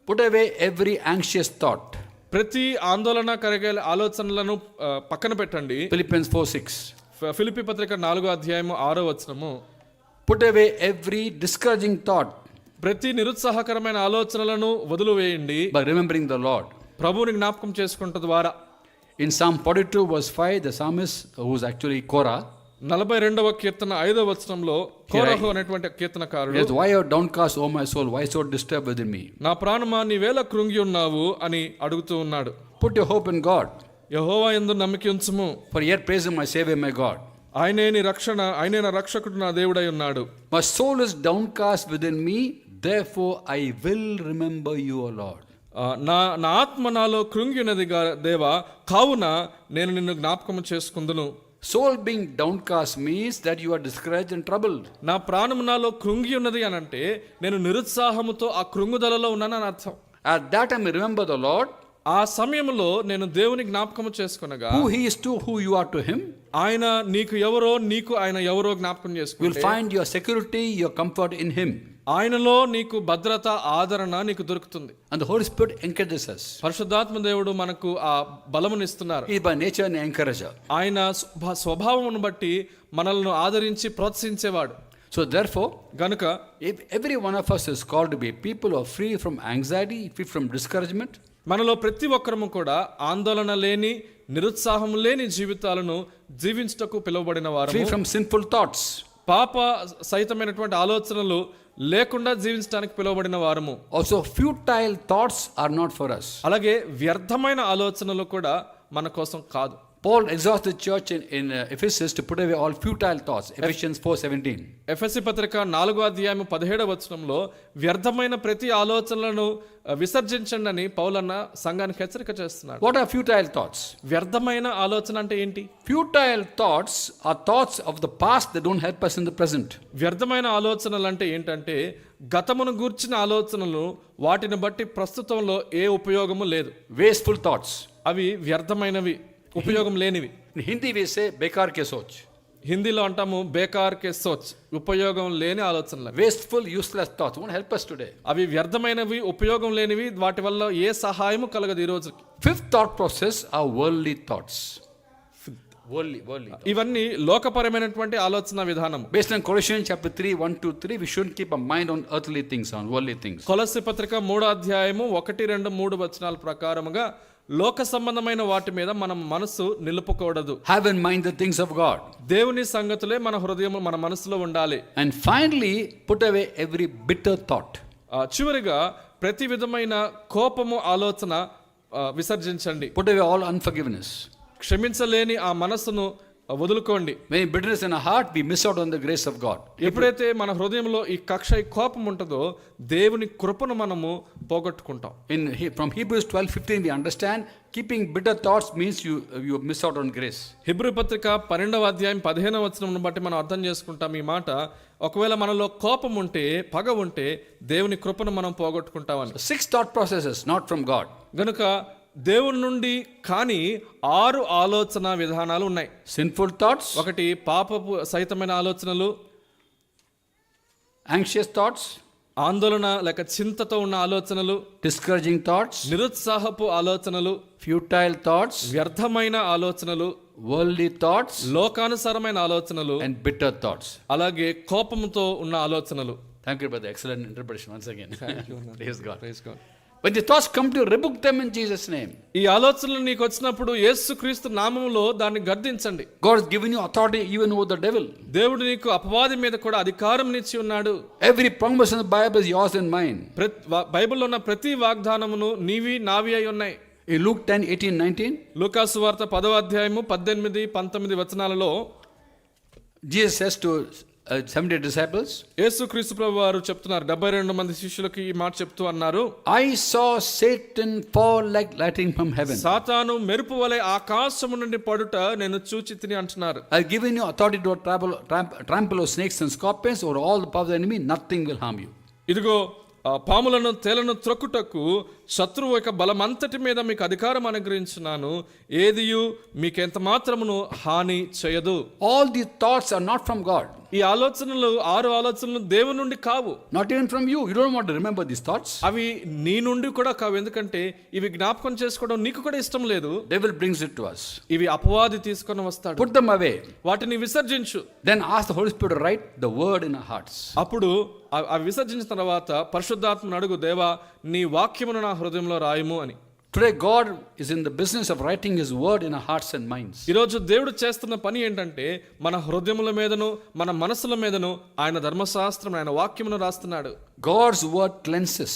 Put away every anxious thought. ప్రతి ఆందోళన కలిగే ఆలోచనలను పక్కన పెట్టండి. Philippians 4:6. ఫిలిప్పీ పత్రిక 4:6. Put away every discouraging thought ప్రతి నిరుత్సాహకరమైన ఆలోచనలను వదిలివేయండి by remembering the Lord. ప్రభువుని జ్ఞాపకం చేసుకుంట ద్వారా. In Psalm 42:5, the psalmist, who is actually Korah, 42వ కీర్తన 5వ వచనంలో కోరహు అనేటువంటి కీర్తనకారుడు, yes, why art downcast, O my soul, why so disturbed within me? నా ప్రాణమా నీవేళ కృంగి ఉన్నావు అని అడుగుతూ ఉన్నాడు. Put your hope in God, యెహోవా యందు నమ్మిక ఉంచుము, for yet praise him, my Savior, my God. ఆయనే నీ రక్షణ, ఆయనే నా రక్షకుడు, నా దేవుడై ఉన్నాడు. My soul is downcast within me, therefore I will remember you, O Lord. నా ఆత్మ నాలో కృంగి ఉన్నది దేవా, కావున నేను నిన్ను జ్ఞాపకం చేసుకుందును. Soul being downcast means that you are discouraged and troubled. నా ప్రాణము నాలో కృంగి ఉన్నది అని అంటే నేను నిరుత్సాహముతో ఆ కృంగుదలలో ఉన్నానని అర్థం. At that time, remember the Lord. ఆ సమయంలో నేను దేవుని జ్ఞాపకము చేసుకునగా, who he is to who you are to him. ఆయన నీకు ఎవరో, నీకు ఆయన ఎవరో జ్ఞాపకం You will చేసుకుంటే find your security, your comfort in him. ఆయనలో నీకు భద్రత, ఆదరణ నీకు దొరుకుతుంది. And the Holy Spirit encourages us. పరిశుద్ధాత్మ దేవుడు మనకు ఆ బలమునిస్తున్నారు. He is by nature an encourager. ఆయన స్వభావమును బట్టి మనల్ని ఆదరించి ప్రోత్సహించేవాడు. So therefore, గనుక if every one of us is called to be people who are free from anxiety, free from discouragement, మనలో ప్రతి ఒక్కరము కూడా ఆందోళన లేని, నిరుత్సాహం లేని జీవితాలను జీవించుటకు పిలువబడిన వారు, free from sinful thoughts, పాప సహితమైనటువంటి ఆలోచనలు లేకుండా జీవించడానికి పిలువబడిన వారము. also futile thoughts are not for us. అలాగే వ్యర్థమైన ఆలోచనలు కూడా మన కోసం కాదు. Paul exhorts the church in Ephesus to put away all futile thoughts. Ephesians 4:17. ఎఫెసీ పత్రిక 4:17 వ్యర్థమైన ప్రతి ఆలోచనలను విసర్జించండి అని పౌలన్న సంఘానికి హెచ్చరిక చేస్తున్నాడు. What are futile thoughts? వ్యర్థమైన ఆలోచన అంటే ఏంటి? Futile thoughts are thoughts of the past that don't help us in the present. వ్యర్థమైన ఆలోచనలు అంటే ఏంటంటే గతమును గూర్చిన ఆలోచనలు, వాటిని బట్టి ప్రస్తుతంలో ఏ ఉపయోగము లేదు. Wasteful thoughts. అవి వ్యర్థమైనవి, ఉపయోగం లేనివి. In Hindi we say bekar ke soch. హిందీలో అంటాము బేకార్ కే సోచ్, ఉపయోగం లేని ఆలోచనలు. Wasteful, useless thoughts won't help us today. అవి వ్యర్థమైనవి, ఉపయోగం లేనివి, వాటి వల్ల ఏ సహాయము కలగదు ఈ రోజుకి. Fifth thought process are worldly thoughts. Worldly thoughts. ఇవన్నీ లోకపరమైనటువంటి ఆలోచన విధానం. Based on Colossians chapter 3:1-3, we shouldn't keep our mind on earthly things, on worldly things. కొలస్సీ పత్రిక 3:1-2-3 ప్రకారముగా లోక సంబంధమైన వాటి మీద మనం మనసు నిలుపుకూడదు. Have in mind the things of God. దేవుని సంగతులే మన హృదయం, మన మనసులో ఉండాలి. And finally, put away every bitter thought. చివరిగా ప్రతి విధమైన కోపము ఆలోచన విసర్జించండి. Put away all unforgiveness. క్షమించలేని ఆ మనసును వదులుకోండి. When bitterness in our heart, we miss out on the grace of God. ఎప్పుడైతే మన హృదయంలో ఈ కక్ష, ఈ కోపం ఉంటుందో దేవుని కృపను మనము పోగొట్టుకుంటాం. From Hebrews 12:15 we understand keeping bitter thoughts means you miss out on grace. Hebrew పత్రిక 12:15 బట్టి మనం అర్థం చేసుకుంటాం ఈ మాట. ఒకవేళ మనలో కోపం ఉంటే, పగ ఉంటే దేవుని కృపను మనం పోగొట్టుకుంటామని. 6 thought processes not from God. గనుక దేవుని నుండి కానీ 6 ఆలోచన విధానాలు ఉన్నాయి. Sinful thoughts, ఒకటి పాపపు సహితమైన ఆలోచనలు, anxious thoughts, ఆందోళన లేక చింతతో ఉన్న ఆలోచనలు, discouraging thoughts, నిరుత్సాహపు ఆలోచనలు, futile thoughts, వ్యర్థమైన ఆలోచనలు, worldly thoughts, లోకానుసారమైన ఆలోచనలు, and bitter thoughts. అలాగే కోపంతో ఉన్న ఆలోచనలు. Thank you for the excellent interpretation once again. Praise God. Praise God. When the thoughts come to you, rebuke them in Jesus' name. ఈ ఆలోచనలు నీకు వచ్చినప్పుడు యేసుక్రీస్తు నామములో దాన్ని గద్దించండి. God has given you authority even over the devil. దేవుడు నీకు అపవాది మీద కూడా అధికారం ఇచ్చి ఉన్నాడు. Every promise in the Bible is yours and mine. బైబిల్లో ఉన్న ప్రతి వాగ్దానమును నీవి, నావి అయి ఉన్నాయి. In Luke 10:18-19, లూకాసు వార్త 10:18-19 Jesus says to 70 disciples, యేసుక్రీస్తు ప్రభువు వారు చెప్తున్నారు, 72 మంది శిష్యులకు ఈ మాట చెప్తూ అన్నారు, I saw Satan fall like lightning from heaven. సాతాను మెరుపు వలె ఆకాశము నుండి పడుట నేను చూచితిని అంటున్నారు. I've given you authority to trample on snakes and scorpions, over all the power of the enemy, nothing will harm you. ఇదిగో పాములను, తేలను త్రొక్కుటకు శత్రువు యొక్క బలమంతటి మీద మీకు అధికారం అనుగ్రహించున్నాను, ఏదియు మీకెంత మాత్రమును హాని చేయదు. All these thoughts are not from God. ఈ ఆలోచనలు 6 ఆలోచనలు దేవుని నుండి కావు. Not even from you. You don't want to remember these thoughts. అవి నీ నుండి కూడా కావు, ఎందుకంటే ఇవి జ్ఞాపకం చేసుకోవడం నీకు కూడా ఇష్టం లేదు. Devil brings it to us. ఇవి అపవాది తీసుకొని వస్తాడు. Put them away. వాటిని విసర్జించు. Then ask the Holy Spirit to write the word in our hearts. అప్పుడు అవి విసర్జించిన తర్వాత పరిశుద్ధాత్మను అడుగు, దేవా నీ వాక్యమును నా హృదయంలో రాయము అని. Today God is in the business of writing His word in our hearts and minds. ఈరోజు దేవుడు చేస్తున్న పని ఏంటంటే మన హృదయముల మీదను మన మనసుల మీదను ఆయన ధర్మశాస్త్రం, ఆయన వాక్యమును రాస్తున్నాడు. God's word cleanses.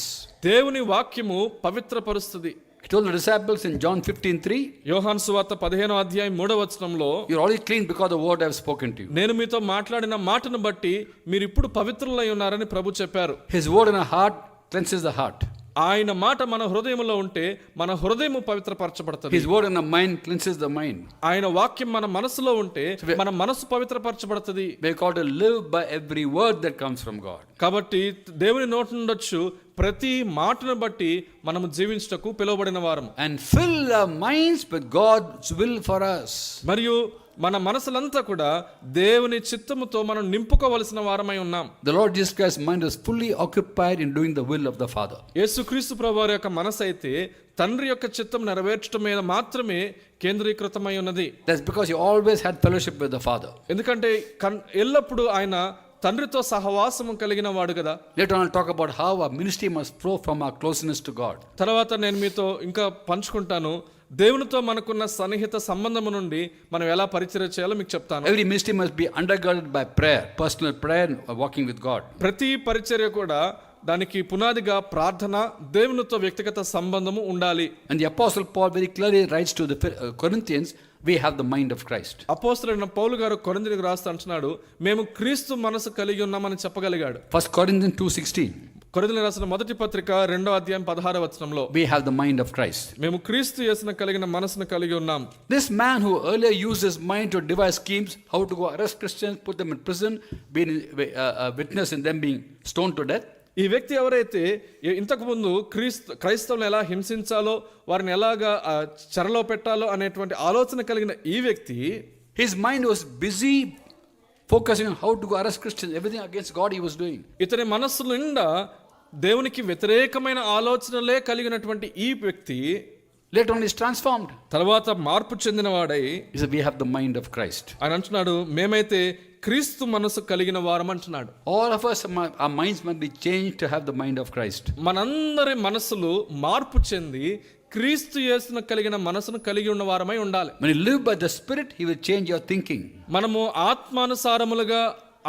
దేవుని వాక్యము పవిత్రపరుస్తుంది. He told the disciples in John 15:3, యోహాను సువార్త 15:3 you're already clean because the word I have spoken to you. నేను మీతో మాట్లాడిన మాటను బట్టి మీరు ఇప్పుడు పవిత్రులై ఉన్నారని ప్రభు చెప్పారు. His word in our heart cleanses the heart. ఆయన మాట మన హృదయంలో ఉంటే మన హృదయము పవిత్రపరచబడుతుంది. His word in the mind cleanses the mind. ఆయన వాక్యం మన మనసులో ఉంటే మన మనసు పవిత్రపరచబడుతుంది. We are called to live by every word that comes from God. కాబట్టి దేవుని నోటి నుండొచ్చు ప్రతి మాటను బట్టి మనము జీవించుటకు పిలువబడిన వారము. And fill our minds with God's will for us. మరియు మన మనసులంతా కూడా దేవుని చిత్తముతో మనం నింపుకోవలసిన వారమై ఉన్నాం. The Lord Jesus Christ's mind was fully occupied in doing the will of the Father. యేసుక్రీస్తు ప్రభువారి యొక్క మనసు అయితే తండ్రి యొక్క చిత్తం నెరవేర్చడం మీద మాత్రమే కేంద్రీకృతమై ఉన్నది. That's because he always had fellowship with the Father. ఎందుకంటే ఎల్లప్పుడూ ఆయన తండ్రితో సహవాసము కలిగిన వాడు కదా. Later on I'll talk about how our ministry must flow from our closeness to God. తర్వాత నేను మీతో ఇంకా పంచుకుంటాను, దేవునితో మనకున్న సన్నిహిత సంబంధము నుండి మనం ఎలా పరిచర్య చేయాలో మీకు చెప్తాను. Every ministry must be undergirded by prayer, personal prayer and walking with God. ప్రతి పరిచర్య కూడా దానికి పునాదిగా ప్రార్థన, దేవునితో వ్యక్తిగత సంబంధము ఉండాలి. And the Apostle Paul very clearly writes to the Corinthians, we have the mind of Christ. అపోస్తలుడైన పౌలు గారు కొరింథీయులకు రాస్తూ అంటున్నాడు, మేము క్రీస్తు మనసు కలిగి ఉన్నామని చెప్పగలిగాడు. 1 Corinthians 2:16. కొరింథీయులకు రాసిన మొదటి పత్రిక 2:16 We have the mind of Christ. మేము క్రీస్తు యేసును కలిగిన మనసును కలిగి ఉన్నాం. This man who earlier used his mind to devise schemes how to go arrest Christians, put them in prison, being a witness in them being stoned to death. ఈ వ్యక్తి ఎవరైతే ఇంతకు ముందు క్రైస్తవులను ఎలా హింసించాలో, వారిని ఎలాగా చెరలో పెట్టాలో అనేటువంటి ఆలోచన కలిగిన ఈ వ్యక్తి, his mind was busy focusing on how to go arrest Christians, everything against God he was doing. ఇతని మనస్సు నిండా దేవునికి వ్యతిరేకమైన ఆలోచనలే కలిగినటువంటి ఈ వ్యక్తి Later on he is transformed. తర్వాత మార్పు చెందినవాడై, He said, we have the mind of Christ. ఆయన అంటున్నాడు, మేమైతే క్రీస్తు మనసు కలిగిన వారం అంటున్నాడు. All of us, our minds must be changed to have the mind of Christ. మనందరి మనసులు మార్పు చెంది క్రీస్తు యేసును కలిగిన మనసును కలిగి ఉన్న వారమై ఉండాలి. When you live by the Spirit, he will change your thinking. మనము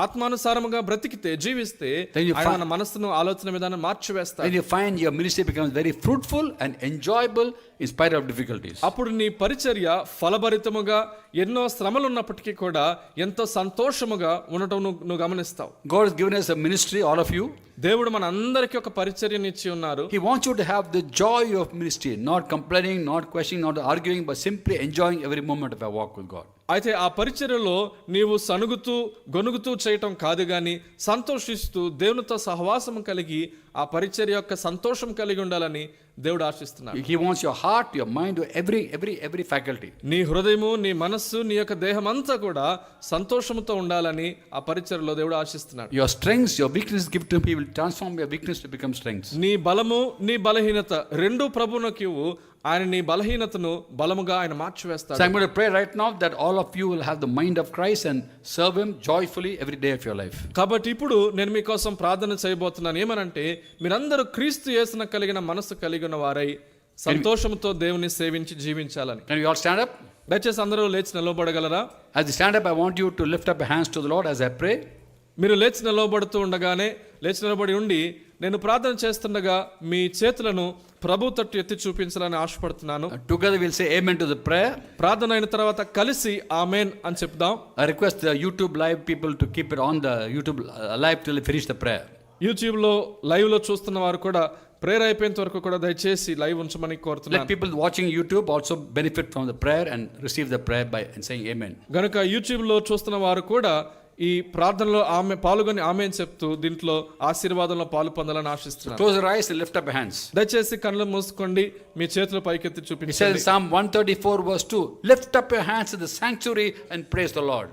ఆత్మానుసారముగా బ్రతికితే, జీవిస్తే ఆయన మన మనసును, ఆలోచన విధానం మార్చివేస్తాడు. Then you find your ministry becomes very fruitful and enjoyable in spite of difficulties. అప్పుడు నీ పరిచర్య ఫలభరితముగా, ఎన్నో శ్రమలు ఉన్నప్పటికీ కూడా ఎంతో సంతోషముగా ఉండటం నువ్వు గమనిస్తావు. God has given us a ministry, all of you. దేవుడు మన అందరికీ ఒక పరిచర్యని ఇచ్చి ఉన్నారు. He wants you to have the joy of ministry, not complaining, not questioning, not arguing, but simply enjoying every moment of our walk with God. అయితే ఆ పరిచర్యలో నీవు సనుగుతూ గొనుగుతూ చేయటం కాదు గాని, సంతోషిస్తూ దేవునితో సహవాసం కలిగి ఆ పరిచర్య యొక్క సంతోషం కలిగి ఉండాలని దేవుడు ఆశిస్తున్నాడు. He wants your heart, your mind, every faculty. నీ హృదయము, నీ మనస్సు, నీ యొక్క దేహం అంతా కూడా సంతోషంతో ఉండాలని ఆ పరిచర్యలో దేవుడు ఆశిస్తున్నాడు. Your strengths, your weakness give to him. He will transform your weakness to become strengths. నీ బలము, నీ బలహీనత రెండు ప్రభువునకు ఇవ్వు. ఆయన నీ బలహీనతను బలముగా ఆయన మార్చివేస్తాడు. So I'm going to pray right now that all of you will have the mind of Christ and serve him joyfully every day of your life. కాబట్టి ఇప్పుడు నేను మీకోసం ప్రార్థన చేయబోతున్నాను. ఏమనంటే, మీరందరూ క్రీస్తు యేసును కలిగిన మనసు కలిగి ఉన్న వారై సంతోషంతో దేవుని సేవించి జీవించాలని. Can we all stand up? దయచేసి అందరూ లేచి నిలబడగలరా? As you stand up, I want you to lift up your hands to the Lord as I pray. మీరు లేచి నిలబడుతూ ఉండగానే, లేచి నిలబడి ఉండి నేను ప్రార్థన చేస్తుండగా మీ చేతులను ప్రభు తట్టు ఎత్తి చూపించాలని ఆశపడుతున్నాను. Together we'll say amen to the prayer. ప్రార్థన అయిన తర్వాత కలిసి ఆమెన్ అని చెప్దాం. I request the YouTube live people to keep it on the YouTube live till they finish the prayer. యూట్యూబ్లో లైవ్లో చూస్తున్న వారు కూడా ప్రేయర్ అయిపోయేంత వరకు కూడా దయచేసి లైవ్ ఉంచమని కోరుతున్నాను. Let people watching YouTube also benefit from the prayer and receive the prayer by saying amen. గనుక యూట్యూబ్లో చూస్తున్న వారు కూడా ఈ ప్రార్థనలో ఆమె పాల్గొని ఆమె అని చెప్తూ దీంట్లో ఆశీర్వాదంలో పాలు పొందాలని ఆశిస్తున్నాను. Close your eyes and lift up your hands. దయచేసి కళ్ళు మూసుకోండి, మీ చేతులు పైకెత్తి It says in చూపించండి. Psalm 134 verse 2, lift up your hands in the sanctuary and praise the Lord.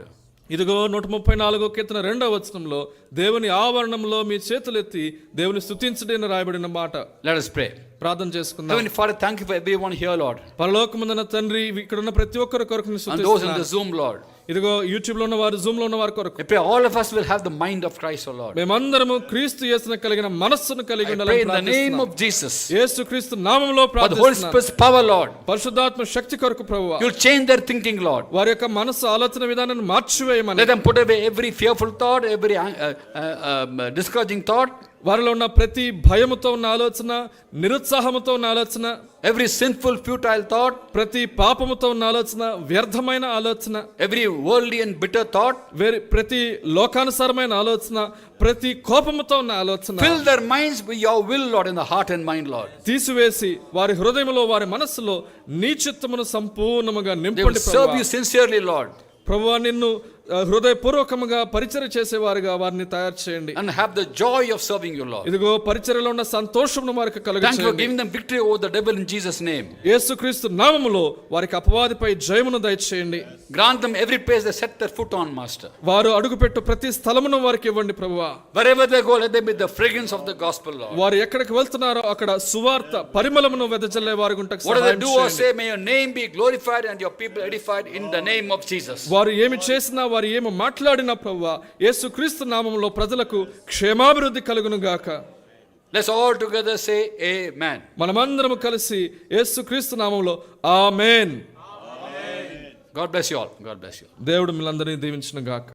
ఇదిగో 134 కీర్తన 2వ వచనంలో దేవుని ఆవరణంలో మీ చేతులెత్తి దేవుని స్తుతించండి అని రాయబడిన మాట. Let us pray. ప్రార్థన చేసుకుందాం. Heavenly Father, thank you for everyone here, Lord. పరలోకమందున తండ్రి, ఇక్కడ ఉన్న ప్రతి ఒక్కరి కొరకు And those in the స్తుతిస్తున్నాను. Zoom, Lord. ఇదిగో యూట్యూబ్ లో ఉన్న వారు, జూమ్ లో ఉన్న వారి కొరకు I pray all of us will have the mind of Christ, O Lord. మేమందరము క్రీస్తు యేసును కలిగిన మనస్సును కలిగి I pray ఉండాలని in the name ప్రార్థిస్తున్నాను. of Jesus. యేసు క్రీస్తు నామములో For the Holy ప్రార్థిస్తున్నాను. Spirit's power, Lord. పరిశుద్ధాత్మ శక్తి కొరకు ప్రభువా, You'll change their thinking, Lord. వారి యొక్క మనస్సు ఆలోచన విధానాన్ని మార్చివేయమని, Let them put away every fearful thought, every discouraging thought, వారిలో ఉన్న ప్రతి భయముతో ఉన్న ఆలోచన, నిరుత్సాహముతో ఉన్న ఆలోచన, every sinful, futile thought, ప్రతి పాపముతో ఉన్న ఆలోచన, వ్యర్థమైన ఆలోచన, every worldly and bitter thought. ప్రతి లోకానుసారమైన ఆలోచన, ప్రతి కోపముతో ఉన్న ఆలోచన Fill their minds with your will, Lord, in the heart and mind, Lord. తీసివేసి వారి హృదయములో, వారి మనస్సులో నీ చిత్తమును సంపూర్ణముగా They will నింపండి serve ప్రభువా. you sincerely, Lord, ప్రభువా, నిన్ను హృదయపూర్వకముగా పరిచర్య చేసేవారుగా వారిని తయారు చేయండి. and have the joy of serving you, Lord. ఇదిగో పరిచర్యలో ఉన్న సంతోషమును వారికి Thank you for కలుగచేయండి. giving them victory over the devil in Jesus' name. యేసుక్రీస్తు నామములో వారికి అపవాదిపై జయమును దయచేయండి. Grant them every place they set their foot on, Master. వారు అడుగుపెట్టు ప్రతి స్థలమును వారికి ఇవ్వండి ప్రభువా. Wherever they go, let them be the fragrance of the gospel, Lord. వారు ఎక్కడికి వెళ్తున్నారో అక్కడ సువార్త పరిమళమును వెదజల్లే వారి గుంటకు Whatever they సహాయం do or చేయండి. say, may your name be glorified and your people edified in the name of Jesus. వారు ఏమి చేసినా, వారు ఏమి మాట్లాడినా ప్రభువా, యేసుక్రీస్తు నామములో ప్రజలకు క్షేమాభివృద్ధి కలుగును గాక. Let's all together say amen. మనమందరము కలిసి యేసుక్రీస్తు నామములో ఆమేన్. God bless you all. God bless you. దేవుడు మిమ్మల్ని అందరినీ దీవించును గాక.